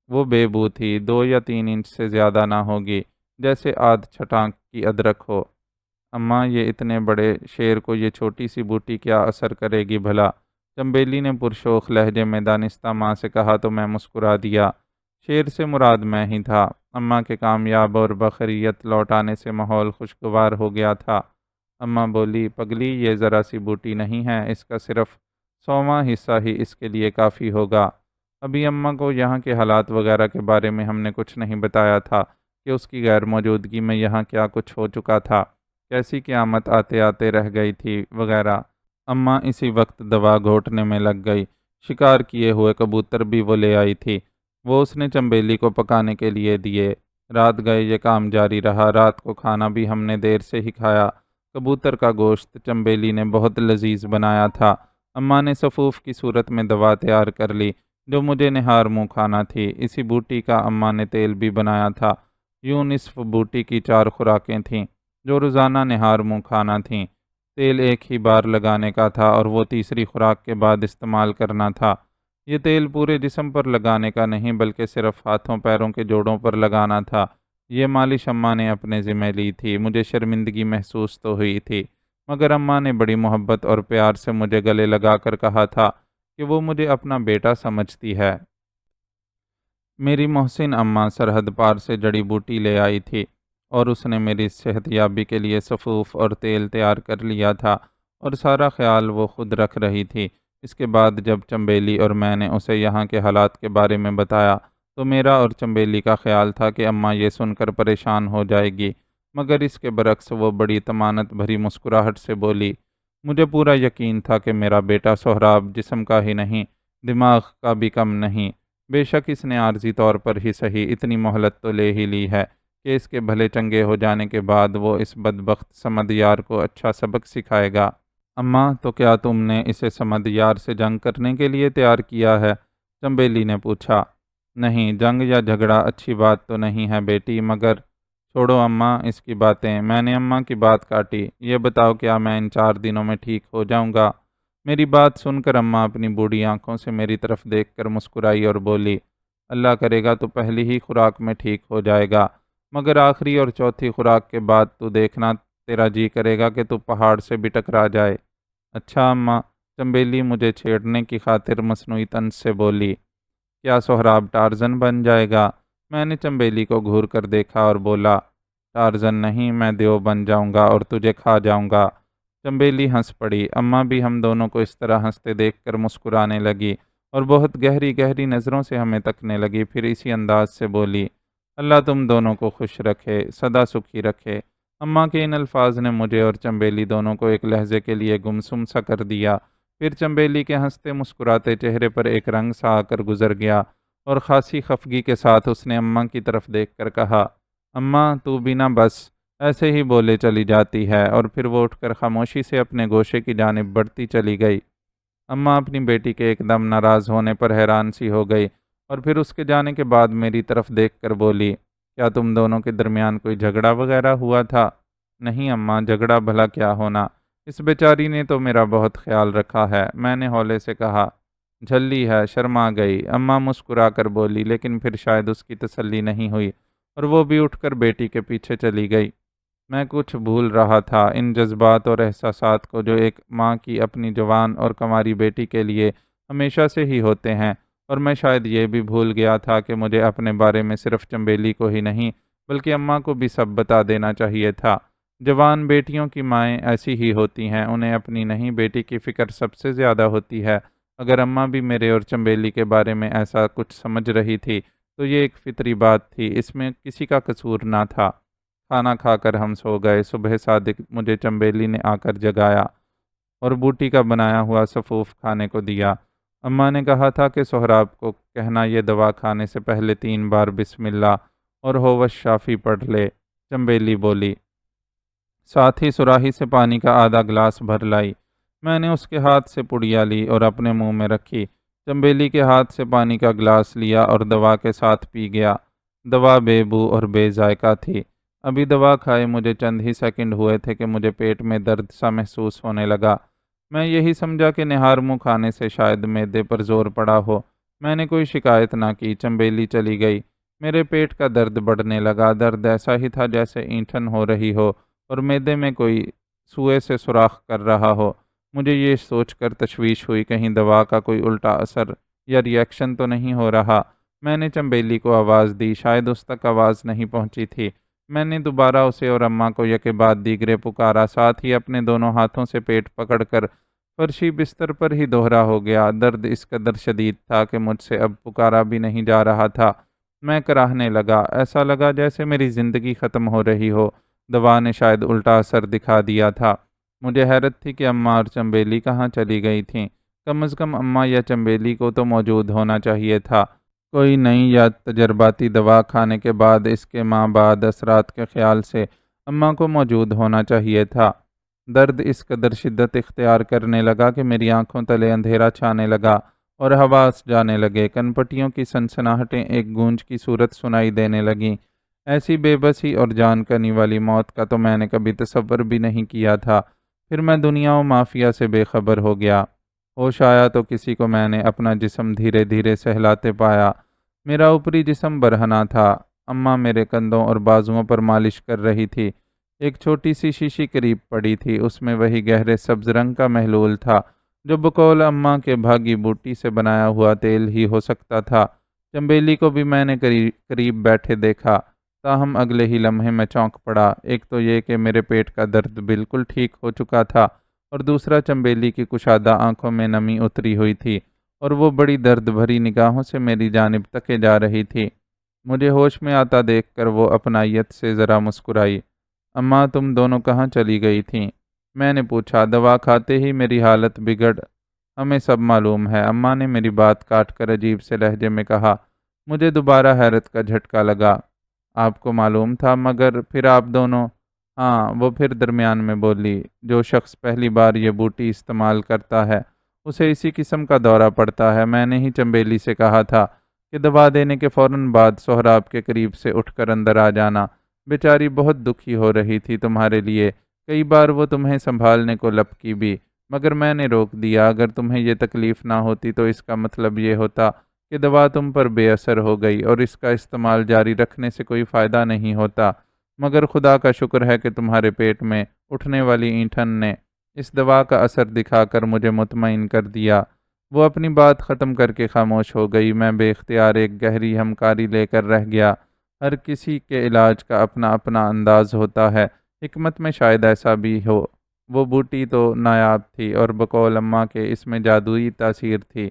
[SPEAKER 1] وہ بے بو تھی، 2 یا 3 انچ سے زیادہ نہ ہوگی، جیسے آدھ چھٹانک کی ادرک ہو۔ اماں، یہ اتنے بڑے شیر کو یہ چھوٹی سی بوٹی کیا اثر کرے گی بھلا؟ چنبیلی نے پرشوخ لہجے میں دانستہ ماں سے کہا تو میں مسکرا دیا۔ شیر سے مراد میں ہی تھا۔ اماں کے کامیاب اور بخیریت لوٹ آنے سے ماحول خوشگوار ہو گیا تھا۔ اماں بولی، پگلی، یہ ذرا سی بوٹی نہیں ہے، اس کا صرف 100واں حصہ ہی اس کے لیے کافی ہوگا۔ ابھی اماں کو یہاں کے حالات وغیرہ کے بارے میں ہم نے کچھ نہیں بتایا تھا کہ اس کی غیر موجودگی میں یہاں کیا کچھ ہو چکا تھا، کیسی قیامت آتے آتے رہ گئی تھی وغیرہ۔ اماں اسی وقت دوا گھونٹنے میں لگ گئی۔ شکار کیے ہوئے کبوتر بھی وہ لے آئی تھی، وہ اس نے چنبیلی کو پکانے کے لیے دیے۔ رات گئے یہ کام جاری رہا۔ رات کو کھانا بھی ہم نے دیر سے ہی کھایا۔ کبوتر کا گوشت چنبیلی نے بہت لذیذ بنایا تھا۔ اماں نے سفوف کی صورت میں دوا تیار کر لی جو مجھے نہار منہ کھانا تھی۔ اسی بوٹی کا اماں نے تیل بھی بنایا تھا۔ یوں نصف بوٹی کی 4 خوراکیں تھیں جو روزانہ نہار منہ کھانا تھیں۔ تیل ایک ہی بار لگانے کا تھا اور وہ تیسری خوراک کے بعد استعمال کرنا تھا۔ یہ تیل پورے جسم پر لگانے کا نہیں بلکہ صرف ہاتھوں پیروں کے جوڑوں پر لگانا تھا۔ یہ مالش اماں نے اپنے ذمہ لی تھی۔ مجھے شرمندگی محسوس تو ہوئی تھی، مگر اماں نے بڑی محبت اور پیار سے مجھے گلے لگا کر کہا تھا کہ وہ مجھے اپنا بیٹا سمجھتی ہے۔ میری محسن اماں سرحد پار سے جڑی بوٹی لے آئی تھی اور اس نے میری صحت یابی کے لیے سفوف اور تیل تیار کر لیا تھا اور سارا خیال وہ خود رکھ رہی تھی۔ اس کے بعد جب چنبیلی اور میں نے اسے یہاں کے حالات کے بارے میں بتایا تو میرا اور چنبیلی کا خیال تھا کہ اماں یہ سن کر پریشان ہو جائے گی، مگر اس کے برعکس وہ بڑی طمانت بھری مسکراہٹ سے بولی، مجھے پورا یقین تھا کہ میرا بیٹا سہراب جسم کا ہی نہیں، دماغ کا بھی کم نہیں۔ بے شک اس نے عارضی طور پر ہی صحیح اتنی مہلت تو لے ہی لی ہے کہ اس کے بھلے چنگے ہو جانے کے بعد وہ اس بدبخت سمدیار کو اچھا سبق سکھائے گا۔ اماں، تو کیا تم نے اسے سمدیار سے جنگ کرنے کے لیے تیار کیا ہے؟ چنبیلی نے پوچھا۔ نہیں، جنگ یا جھگڑا اچھی بات تو نہیں ہے بیٹی، مگر چھوڑو اماں اس کی باتیں۔ میں نے اماں کی بات کاٹی۔ یہ بتاؤ کیا میں ان 4 دنوں میں ٹھیک ہو جاؤں گا؟ میری بات سن کر اماں اپنی بوڑھی آنکھوں سے میری طرف دیکھ کر مسکرائی اور بولی، اللہ کرے گا تو پہلی ہی خوراک میں ٹھیک ہو جائے گا، مگر آخری اور چوتھی خوراک کے بعد تو دیکھنا تیرا جی کرے گا کہ تو پہاڑ سے بھی ٹکرا جائے۔ اچھا اماں، چنبیلی مجھے چھیڑنے کی خاطر مصنوعی طنز سے بولی، کیا سہراب ٹارزن بن جائے گا؟ میں نے چنبیلی کو گھور کر دیکھا اور بولا، ٹارزن نہیں، میں دیو بن جاؤں گا اور تجھے کھا جاؤں گا۔ چنبیلی ہنس پڑی۔ اماں بھی ہم دونوں کو اس طرح ہنستے دیکھ کر مسکرانے لگی اور بہت گہری گہری نظروں سے ہمیں تکنے لگی، پھر اسی انداز سے بولی، اللہ تم دونوں کو خوش رکھے، سدا سکھی رکھے۔ اماں کے ان الفاظ نے مجھے اور چنبیلی دونوں کو ایک لہجے کے لیے گمسم سا کر دیا۔ پھر چنبیلی کے ہنستے مسکراتے چہرے پر ایک رنگ سا آ کر گزر گیا اور خاصی خفگی کے ساتھ اس نے اماں کی طرف دیکھ کر کہا، اماں تو بھی نہ بس ایسے ہی بولے چلی جاتی ہے، اور پھر وہ اٹھ کر خاموشی سے اپنے گوشے کی جانب بڑھتی چلی گئی۔ اماں اپنی بیٹی کے ایک دم ناراض ہونے پر حیران سی ہو گئی اور پھر اس کے جانے کے بعد میری طرف دیکھ کر بولی، کیا تم دونوں کے درمیان کوئی جھگڑا وغیرہ ہوا تھا؟ نہیں اماں، جھگڑا بھلا کیا ہونا، اس بیچاری نے تو میرا بہت خیال رکھا ہے، میں نے ہولے سے کہا۔ جھلی ہے، شرما گئی، اماں مسکرا کر بولی، لیکن پھر شاید اس کی تسلی نہیں ہوئی اور وہ بھی اٹھ کر بیٹی کے پیچھے چلی گئی۔ میں کچھ بھول رہا تھا ان جذبات اور احساسات کو جو ایک ماں کی اپنی جوان اور کنواری بیٹی کے لیے ہمیشہ سے ہی ہوتے ہیں، اور میں شاید یہ بھی بھول گیا تھا کہ مجھے اپنے بارے میں صرف چنبیلی کو ہی نہیں بلکہ اماں کو بھی سب بتا دینا چاہیے تھا۔ جوان بیٹیوں کی مائیں ایسی ہی ہوتی ہیں، انہیں اپنی نہیں بیٹی کی فکر سب سے زیادہ ہوتی ہے۔ اگر اماں بھی میرے اور چنبیلی کے بارے میں ایسا کچھ سمجھ رہی تھی تو یہ ایک فطری بات تھی، اس میں کسی کا قصور نہ تھا۔ کھانا کھا کر ہم سو گئے۔ صبح صادق مجھے چنبیلی نے آ کر جگایا اور بوٹی کا بنایا ہوا سفوف کھانے کو دیا۔ اماں نے کہا تھا کہ سہراب کو کہنا یہ دوا کھانے سے پہلے 3 بار بسم اللہ اور ہووش شافی پڑھ لے۔ چنبیلی بولی، ساتھ ہی سراہی سے پانی کا آدھا گلاس بھر لائی۔ میں نے اس کے ہاتھ سے پڑیا لی اور اپنے منہ میں رکھی۔ چنبیلی کے ہاتھ سے پانی کا گلاس لیا اور دوا کے ساتھ پی گیا۔ دوا بے بو اور بے ذائقہ تھی۔ ابھی دوا کھائے مجھے چند ہی سیکنڈ ہوئے تھے کہ مجھے پیٹ میں درد سا محسوس ہونے لگا۔ میں یہی سمجھا کہ نہار منہ کھانے سے شاید معدے پر زور پڑا ہو۔ میں نے کوئی شکایت نہ کی۔ چنبیلی چلی گئی۔ میرے پیٹ کا درد بڑھنے لگا۔ درد ایسا ہی تھا جیسے اینٹھن ہو رہی ہو اور معدے میں کوئی سوئے سے سوراخ کر رہا ہو۔ مجھے یہ سوچ کر تشویش ہوئی کہیں دوا کا کوئی الٹا اثر یا ری ایکشن تو نہیں ہو رہا۔ میں نے چنبیلی کو آواز دی، شاید اس تک آواز نہیں پہنچی تھی۔ میں نے دوبارہ اسے اور اماں کو یکے بعد دیگرے پکارا، ساتھ ہی اپنے دونوں ہاتھوں سے پیٹ پکڑ کر فرشی بستر پر ہی دوہرا ہو گیا۔ درد اس قدر شدید تھا کہ مجھ سے اب پکارا بھی نہیں جا رہا تھا۔ میں کراہنے لگا، ایسا لگا جیسے میری زندگی ختم ہو رہی ہو۔ دوا نے شاید الٹا اثر دکھا دیا تھا۔ مجھے حیرت تھی کہ اماں اور چنبیلی کہاں چلی گئی تھیں۔ کم از کم اماں یا چنبیلی کو تو موجود ہونا چاہیے تھا۔ کوئی نئی یا تجرباتی دوا کھانے کے بعد اس کے ماں بعد اثرات کے خیال سے اماں کو موجود ہونا چاہیے تھا۔ درد اس قدر شدت اختیار کرنے لگا کہ میری آنکھوں تلے اندھیرا چھانے لگا اور حواس جانے لگے۔ کنپٹیوں کی سنسناہٹیں ایک گونج کی صورت سنائی دینے لگیں۔ ایسی بے بسی اور جان کنی والی موت کا تو میں نے کبھی تصور بھی نہیں کیا تھا۔ پھر میں دنیا و مافیا سے بے خبر ہو گیا۔ ہوش آیا تو کسی کو میں نے اپنا جسم دھیرے دھیرے سہلاتے پایا۔ میرا اوپری جسم برہنہ تھا۔ اماں میرے کندھوں اور بازوؤں پر مالش کر رہی تھی۔ ایک چھوٹی سی شیشی قریب پڑی تھی، اس میں وہی گہرے سبز رنگ کا محلول تھا جو بقول اماں کے بھاگی بوٹی سے بنایا ہوا تیل ہی ہو سکتا تھا۔ چنبیلی کو بھی میں نے قریب بیٹھے دیکھا، تاہم اگلے ہی لمحے میں چونک پڑا۔ ایک تو یہ کہ میرے پیٹ کا درد بالکل ٹھیک ہو چکا تھا، اور دوسرا چنبیلی کی کشادہ آنکھوں میں نمی اتری ہوئی تھی اور وہ بڑی درد بھری نگاہوں سے میری جانب تکے جا رہی تھی۔ مجھے ہوش میں آتا دیکھ کر وہ اپنائیت سے ذرا مسکرائی۔ اماں تم دونوں کہاں چلی گئی تھیں؟ میں نے پوچھا۔ دوا کھاتے ہی میری حالت بگڑ، ہمیں سب معلوم ہے، اماں نے میری بات کاٹ کر عجیب سے لہجے میں کہا۔ مجھے دوبارہ حیرت کا جھٹکا لگا۔ آپ کو معلوم تھا؟ مگر پھر آپ دونوں؟ ہاں، وہ پھر درمیان میں بولی، جو شخص پہلی بار یہ بوٹی استعمال کرتا ہے اسے اسی قسم کا دورہ پڑتا ہے۔ میں نے ہی چنبیلی سے کہا تھا کہ دوا دینے کے فوراً بعد سہراب کے قریب سے اٹھ کر اندر آ جانا۔ بیچاری بہت دکھی ہو رہی تھی تمہارے لیے، کئی بار وہ تمہیں سنبھالنے کو لپکی بھی، مگر میں نے روک دیا۔ اگر تمہیں یہ تکلیف نہ ہوتی تو اس کا مطلب یہ ہوتا کہ دوا تم پر بے اثر ہو گئی اور اس کا استعمال جاری رکھنے سے کوئی فائدہ نہیں ہوتا، مگر خدا کا شکر ہے کہ تمہارے پیٹ میں اٹھنے والی اینٹھن نے اس دوا کا اثر دکھا کر مجھے مطمئن کر دیا۔ وہ اپنی بات ختم کر کے خاموش ہو گئی۔ میں بے اختیار ایک گہری ہمکاری لے کر رہ گیا۔ ہر کسی کے علاج کا اپنا اپنا انداز ہوتا ہے، حکمت میں شاید ایسا بھی ہو۔ وہ بوٹی تو نایاب تھی اور بقول اماں کے اس میں جادوئی تاثیر تھی۔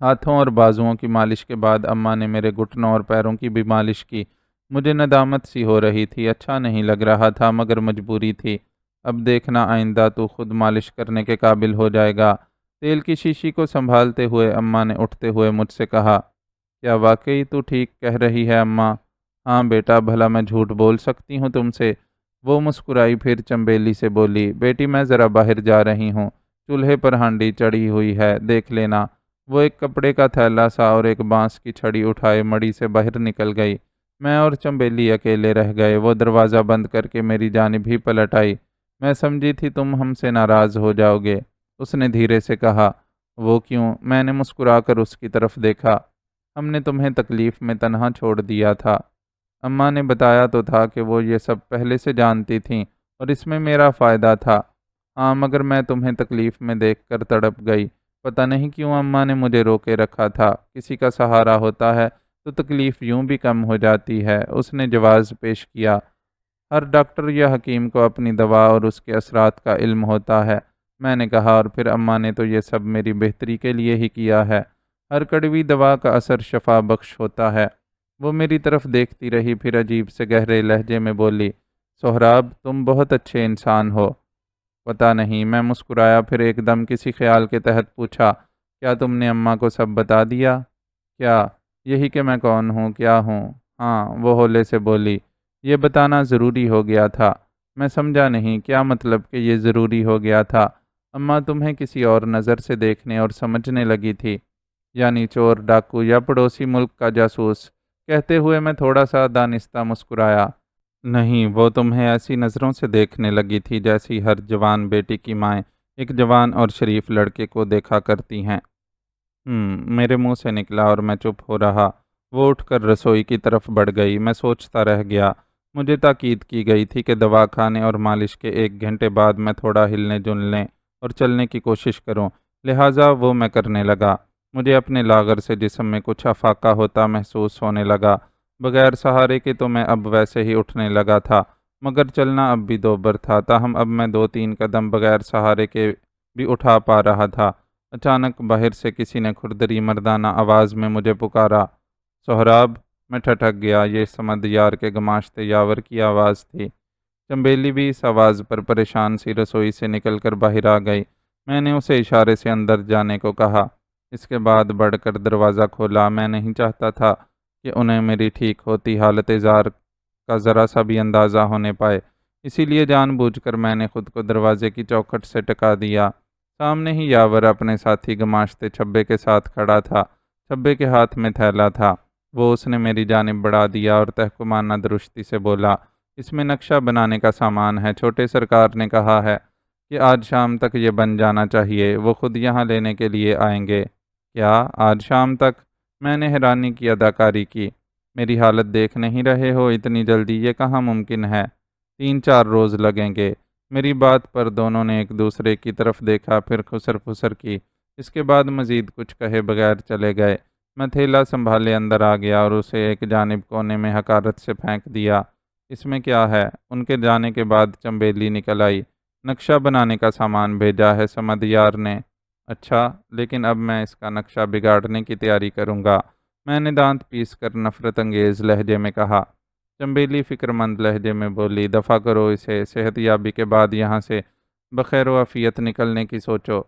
[SPEAKER 1] ہاتھوں اور بازوؤں کی مالش کے بعد اماں نے میرے گھٹنوں اور پیروں کی بھی مالش کی۔ مجھے ندامت سی ہو رہی تھی، اچھا نہیں لگ رہا تھا مگر مجبوری تھی۔ اب دیکھنا آئندہ تو خود مالش کرنے کے قابل ہو جائے گا۔ تیل کی شیشی کو سنبھالتے ہوئے اماں نے اٹھتے ہوئے مجھ سے کہا، کیا واقعی تو ٹھیک کہہ رہی ہے اماں؟ ہاں بیٹا، بھلا میں جھوٹ بول سکتی ہوں تم سے؟ وہ مسکرائی، پھر چنبیلی سے بولی، بیٹی میں ذرا باہر جا رہی ہوں، چولہے پر ہانڈی چڑھی ہوئی ہے، دیکھ لینا۔ وہ ایک کپڑے کا تھیلا سا اور ایک بانس کی چھڑی اٹھائے مڑی سے باہر نکل گئی۔ میں اور چنبیلی اکیلے رہ گئے۔ وہ دروازہ بند کر کے میری جانب ہی پلٹ آئی۔ میں سمجھی تھی تم ہم سے ناراض ہو جاؤ گے، اس نے دھیرے سے کہا۔ وہ کیوں؟ میں نے مسکرا کر اس کی طرف دیکھا۔ ہم نے تمہیں تکلیف میں تنہا چھوڑ دیا تھا۔ اماں نے بتایا تو تھا کہ وہ یہ سب پہلے سے جانتی تھیں اور اس میں میرا فائدہ تھا۔ ہاں مگر میں تمہیں تکلیف میں دیکھ کر تڑپ گئی۔ پتہ نہیں کیوں اماں نے مجھے روکے رکھا تھا۔ کسی کا سہارا ہوتا ہے تو تکلیف یوں بھی کم ہو جاتی ہے، اس نے جواز پیش کیا۔ ہر ڈاکٹر یا حکیم کو اپنی دوا اور اس کے اثرات کا علم ہوتا ہے، میں نے کہا، اور پھر اماں نے تو یہ سب میری بہتری کے لیے ہی کیا ہے۔ ہر کڑوی دوا کا اثر شفا بخش ہوتا ہے۔ وہ میری طرف دیکھتی رہی، پھر عجیب سے گہرے لہجے میں بولی، سہراب تم بہت اچھے انسان ہو۔ پتہ نہیں، میں مسکرایا، پھر ایک دم کسی خیال کے تحت پوچھا، کیا تم نے اماں کو سب بتا دیا؟ کیا؟ یہی کہ میں کون ہوں، کیا ہوں؟ ہاں، وہ ہولے سے بولی، یہ بتانا ضروری ہو گیا تھا۔ میں سمجھا نہیں، کیا مطلب کہ یہ ضروری ہو گیا تھا؟ اماں تمہیں کسی اور نظر سے دیکھنے اور سمجھنے لگی تھی، یعنی چور، ڈاکو یا پڑوسی ملک کا جاسوس؟ کہتے ہوئے میں تھوڑا سا دانستہ مسکرایا۔ نہیں، وہ تمہیں ایسی نظروں سے دیکھنے لگی تھی جیسی ہر جوان بیٹی کی مائیں ایک جوان اور شریف لڑکے کو دیکھا کرتی ہیں۔ میرے منہ سے نکلا اور میں چپ ہو رہا۔ وہ اٹھ کر رسوئی کی طرف بڑھ گئی۔ میں سوچتا رہ گیا۔ مجھے تاکید کی گئی تھی کہ دوا کھانے اور مالش کے 1 گھنٹے بعد میں تھوڑا ہلنے جلنے اور چلنے کی کوشش کروں، لہٰذا وہ میں کرنے لگا۔ مجھے اپنے لاغر سے جسم میں کچھ افاقہ ہوتا محسوس ہونے لگا۔ بغیر سہارے کے تو میں اب ویسے ہی اٹھنے لگا تھا، مگر چلنا اب بھی دوبر تھا، تاہم اب میں 2-3 قدم بغیر سہارے کے بھی اٹھا پا رہا تھا۔ اچانک باہر سے کسی نے کھردری مردانہ آواز میں مجھے پکارا، سہراب! میں ٹھٹک گیا۔ یہ سمد یار کے گماشتے یاور کی آواز تھی۔ چنبیلی بھی اس آواز پر پریشان سی رسوئی سے نکل کر باہر آ گئی۔ میں نے اسے اشارے سے اندر جانے کو کہا۔ اس کے بعد بڑھ کر دروازہ کھولا۔ میں نہیں چاہتا تھا کہ انہیں میری ٹھیک ہوتی حالت زار کا ذرا سا بھی اندازہ ہونے پائے، اسی لیے جان بوجھ کر میں نے خود کو دروازے کی چوکھٹ سے ٹکا دیا۔ سامنے ہی یاور اپنے ساتھی گماشتے چھبے کے ساتھ کھڑا تھا۔ چھبے کے ہاتھ میں تھیلا تھا۔ وہ اس نے میری جانب بڑھا دیا اور تحکمانہ درستی سے بولا، اس میں نقشہ بنانے کا سامان ہے، چھوٹے سرکار نے کہا ہے کہ آج شام تک یہ بن جانا چاہیے، وہ خود یہاں لینے کے لیے آئیں گے۔ کیا آج شام تک؟ میں نے حیرانی کی اداکاری کی۔ میری حالت دیکھ نہیں رہے ہو؟ اتنی جلدی یہ کہاں ممکن ہے؟ 3-4 روز لگیں گے۔ میری بات پر دونوں نے ایک دوسرے کی طرف دیکھا، پھر خسر پھسر کی۔ اس کے بعد مزید کچھ کہے بغیر چلے گئے۔ میں تھیلا سنبھالے اندر آ گیا اور اسے ایک جانب کونے میں حقارت سے پھینک دیا۔ اس میں کیا ہے؟ ان کے جانے کے بعد چنبیلی نکل آئی۔ نقشہ بنانے کا سامان بھیجا ہے سمد یار نے۔ اچھا، لیکن اب میں اس کا نقشہ بگاڑنے کی تیاری کروں گا، میں نے دانت پیس کر نفرت انگیز لہجے میں کہا۔ چنبیلی فکر مند لہجے میں بولی، دفع کرو اسے، صحت یابی کے بعد یہاں سے بخیر و عافیت نکلنے کی سوچو۔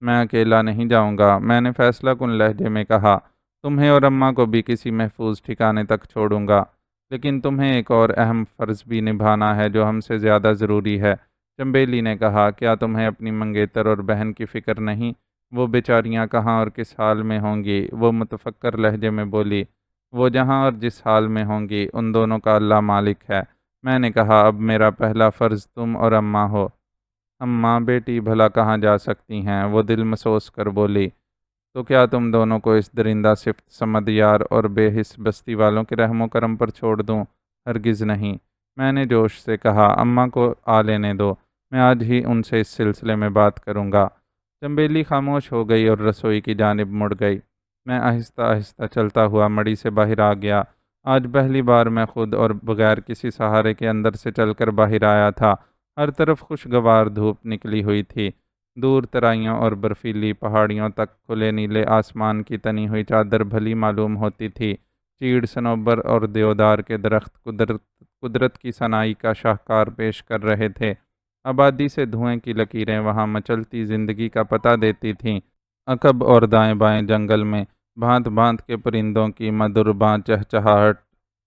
[SPEAKER 1] میں اکیلا نہیں جاؤں گا، میں نے فیصلہ کن لہجے میں کہا۔ تمہیں اور اماں کو بھی کسی محفوظ ٹھکانے تک چھوڑوں گا، لیکن تمہیں ایک اور اہم فرض بھی نبھانا ہے جو ہم سے زیادہ ضروری ہے۔ چنبیلی نے کہا، کیا تمہیں اپنی منگیتر اور بہن کی فکر نہیں؟ وہ بیچاریاں کہاں اور کس حال میں ہوں گی؟ وہ متفکر لہجے میں بولی، وہ جہاں اور جس حال میں ہوں گی ان دونوں کا اللہ مالک ہے۔ میں نے کہا، اب میرا پہلا فرض تم اور اماں ہو۔ اماں بیٹی بھلا کہاں جا سکتی ہیں؟ وہ دل مسوس کر بولی، تو کیا تم دونوں کو اس درندہ صفت سمد یار اور بے حس بستی والوں کے رحم و کرم پر چھوڑ دوں؟ ہرگز نہیں، میں نے جوش سے کہا۔ اماں کو آ لینے دو، میں آج ہی ان سے اس سلسلے میں بات کروں گا۔ چنبیلی خاموش ہو گئی اور رسوئی کی جانب مڑ گئی۔ میں آہستہ آہستہ چلتا ہوا مڑی سے باہر آ گیا۔ آج پہلی بار میں خود اور بغیر کسی سہارے کے اندر سے چل کر باہر آیا تھا۔ ہر طرف خوشگوار دھوپ نکلی ہوئی تھی۔ دور ترائیوں اور برفیلی پہاڑیوں تک کھلے نیلے آسمان کی تنی ہوئی چادر بھلی معلوم ہوتی تھی۔ چیڑ، صنوبر اور دیودار کے درخت قدرت کی صناعی کا شاہکار پیش کر رہے تھے۔ آبادی سے دھوئیں کی لکیریں وہاں مچلتی زندگی کا پتہ دیتی تھیں۔ عقب اور دائیں بائیں جنگل میں بھانت بھانت کے پرندوں کی مدرباں چہچہاہٹ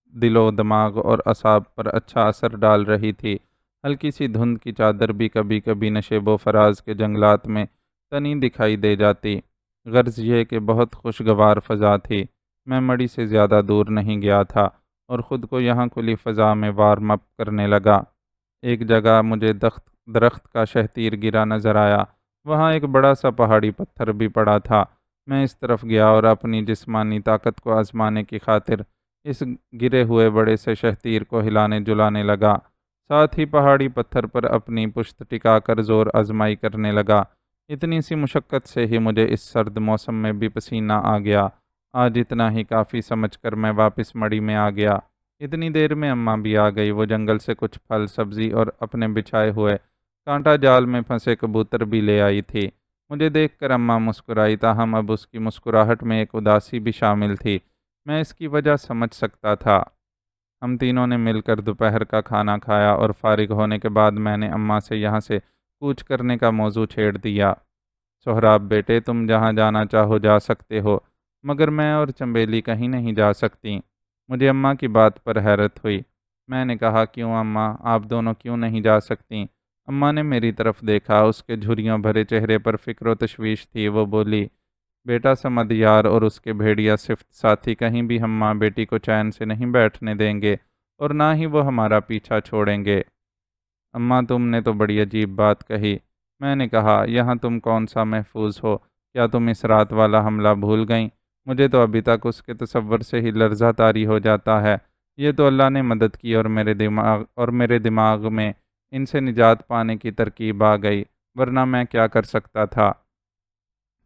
[SPEAKER 1] دل و دماغ اور اعصاب پر اچھا اثر ڈال رہی تھی۔ ہلکی سی دھند کی چادر بھی کبھی کبھی نشیب و فراز کے جنگلات میں تنی دکھائی دے جاتی۔ غرض یہ کہ بہت خوشگوار فضا تھی۔ میں مڑی سے زیادہ دور نہیں گیا تھا اور خود کو یہاں کھلی فضا میں وارم اپ کرنے لگا۔ ایک جگہ مجھے درخت کا شہتیر گرا نظر آیا۔ وہاں ایک بڑا سا پہاڑی پتھر بھی پڑا تھا۔ میں اس طرف گیا اور اپنی جسمانی طاقت کو آزمانے کی خاطر اس گرے ہوئے بڑے سے شہتیر کو ہلانے جلانے لگا۔ ساتھ ہی پہاڑی پتھر پر اپنی پشت ٹکا کر زور آزمائی کرنے لگا۔ اتنی سی مشقت سے ہی مجھے اس سرد موسم میں بھی پسینہ آ گیا۔ آج اتنا ہی کافی سمجھ کر میں واپس مڑی میں آ گیا۔ اتنی دیر میں اماں بھی آ گئی۔ وہ جنگل سے کچھ پھل سبزی اور اپنے بچھائے ہوئے کانٹا جال میں پھنسے کبوتر بھی لے آئی تھی۔ مجھے دیکھ کر اماں مسکرائی، تاہم اب اس کی مسکراہٹ میں ایک اداسی بھی شامل تھی۔ میں اس کی وجہ سمجھ سکتا تھا۔ ہم تینوں نے مل کر دوپہر کا کھانا کھایا اور فارغ ہونے کے بعد میں نے اماں سے یہاں سے کوچ کرنے کا موضوع چھیڑ دیا۔ سہراب بیٹے، تم جہاں جانا چاہو جا سکتے ہو، مگر میں اور چنبیلی کہیں نہیں جا سکتی۔ مجھے اماں کی بات پر حیرت ہوئی۔ میں نے کہا، کیوں اماں، آپ دونوں کیوں نہیں جا سکتی؟ اماں نے میری طرف دیکھا۔ اس کے جھریوں بھرے چہرے پر فکر و تشویش تھی۔ وہ بولی، بیٹا سمد یار اور اس کے بھیڑیا صفت ساتھی کہیں بھی ہم ماں بیٹی کو چین سے نہیں بیٹھنے دیں گے اور نہ ہی وہ ہمارا پیچھا چھوڑیں گے۔ اماں، تم نے تو بڑی عجیب بات کہی۔ میں نے کہا، یہاں تم کون سا محفوظ ہو؟ کیا تم اس رات والا حملہ بھول گئیں؟ مجھے تو ابھی تک اس کے تصور سے ہی لرزہ طاری ہو جاتا ہے۔ یہ تو اللہ نے مدد کی اور میرے دماغ میں ان سے نجات پانے کی ترکیب آ گئی، ورنہ میں کیا کر سکتا تھا؟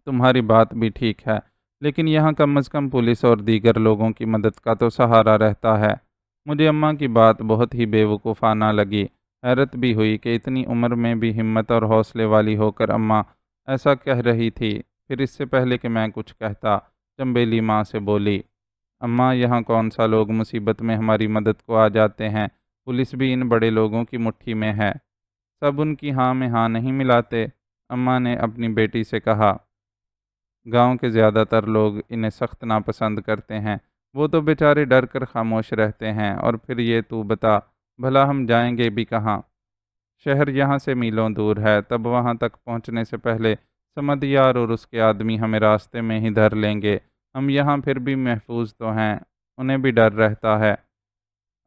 [SPEAKER 1] تمہاری بات بھی ٹھیک ہے، لیکن یہاں کم از کم پولیس اور دیگر لوگوں کی مدد کا تو سہارا رہتا ہے۔ مجھے اماں کی بات بہت ہی بے وقوفانہ لگی۔ حیرت بھی ہوئی کہ اتنی عمر میں بھی ہمت اور حوصلے والی ہو کر اماں ایسا کہہ رہی تھی۔ پھر اس سے پہلے کہ میں کچھ کہتا، چنبیلی ماں سے بولی، اماں، یہاں کون سا لوگ مصیبت میں ہماری مدد کو آ جاتے ہیں؟ پولیس بھی ان بڑے لوگوں کی مٹھی میں ہے۔ سب ان کی ہاں میں ہاں نہیں ملاتے۔ اماں نے اپنی بیٹی سے کہا، گاؤں کے زیادہ تر لوگ انہیں سخت ناپسند کرتے ہیں۔ وہ تو بیچارے ڈر کر خاموش رہتے ہیں۔ اور پھر یہ تو بتا، بھلا ہم جائیں گے بھی کہاں؟ شہر یہاں سے میلوں دور ہے۔ تب وہاں تک پہنچنے سے پہلے سمدیار اور اس کے آدمی ہمیں راستے میں ہی دھر لیں گے۔ ہم یہاں پھر بھی محفوظ تو ہیں، انہیں بھی ڈر رہتا ہے۔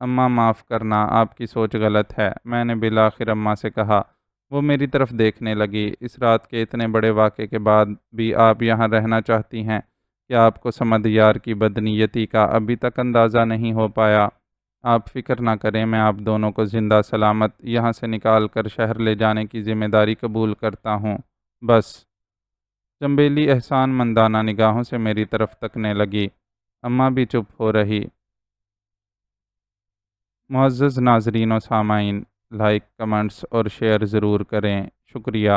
[SPEAKER 1] اماں، معاف کرنا، آپ کی سوچ غلط ہے، میں نے بالآخر اماں سے کہا۔ وہ میری طرف دیکھنے لگی۔ اس رات کے اتنے بڑے واقعے کے بعد بھی آپ یہاں رہنا چاہتی ہیں؟ کیا آپ کو سمدیار کی بدنیتی کا ابھی تک اندازہ نہیں ہو پایا؟ آپ فکر نہ کریں، میں آپ دونوں کو زندہ سلامت یہاں سے نکال کر شہر لے جانے کی ذمہ داری قبول کرتا ہوں۔ بس۔ چنبیلی احسان مندانہ نگاہوں سے میری طرف تکنے لگی۔ اماں بھی چپ ہو رہی۔ معزز ناظرین و سامعین، لائک، کمنٹس اور شیئر ضرور کریں۔ شکریہ۔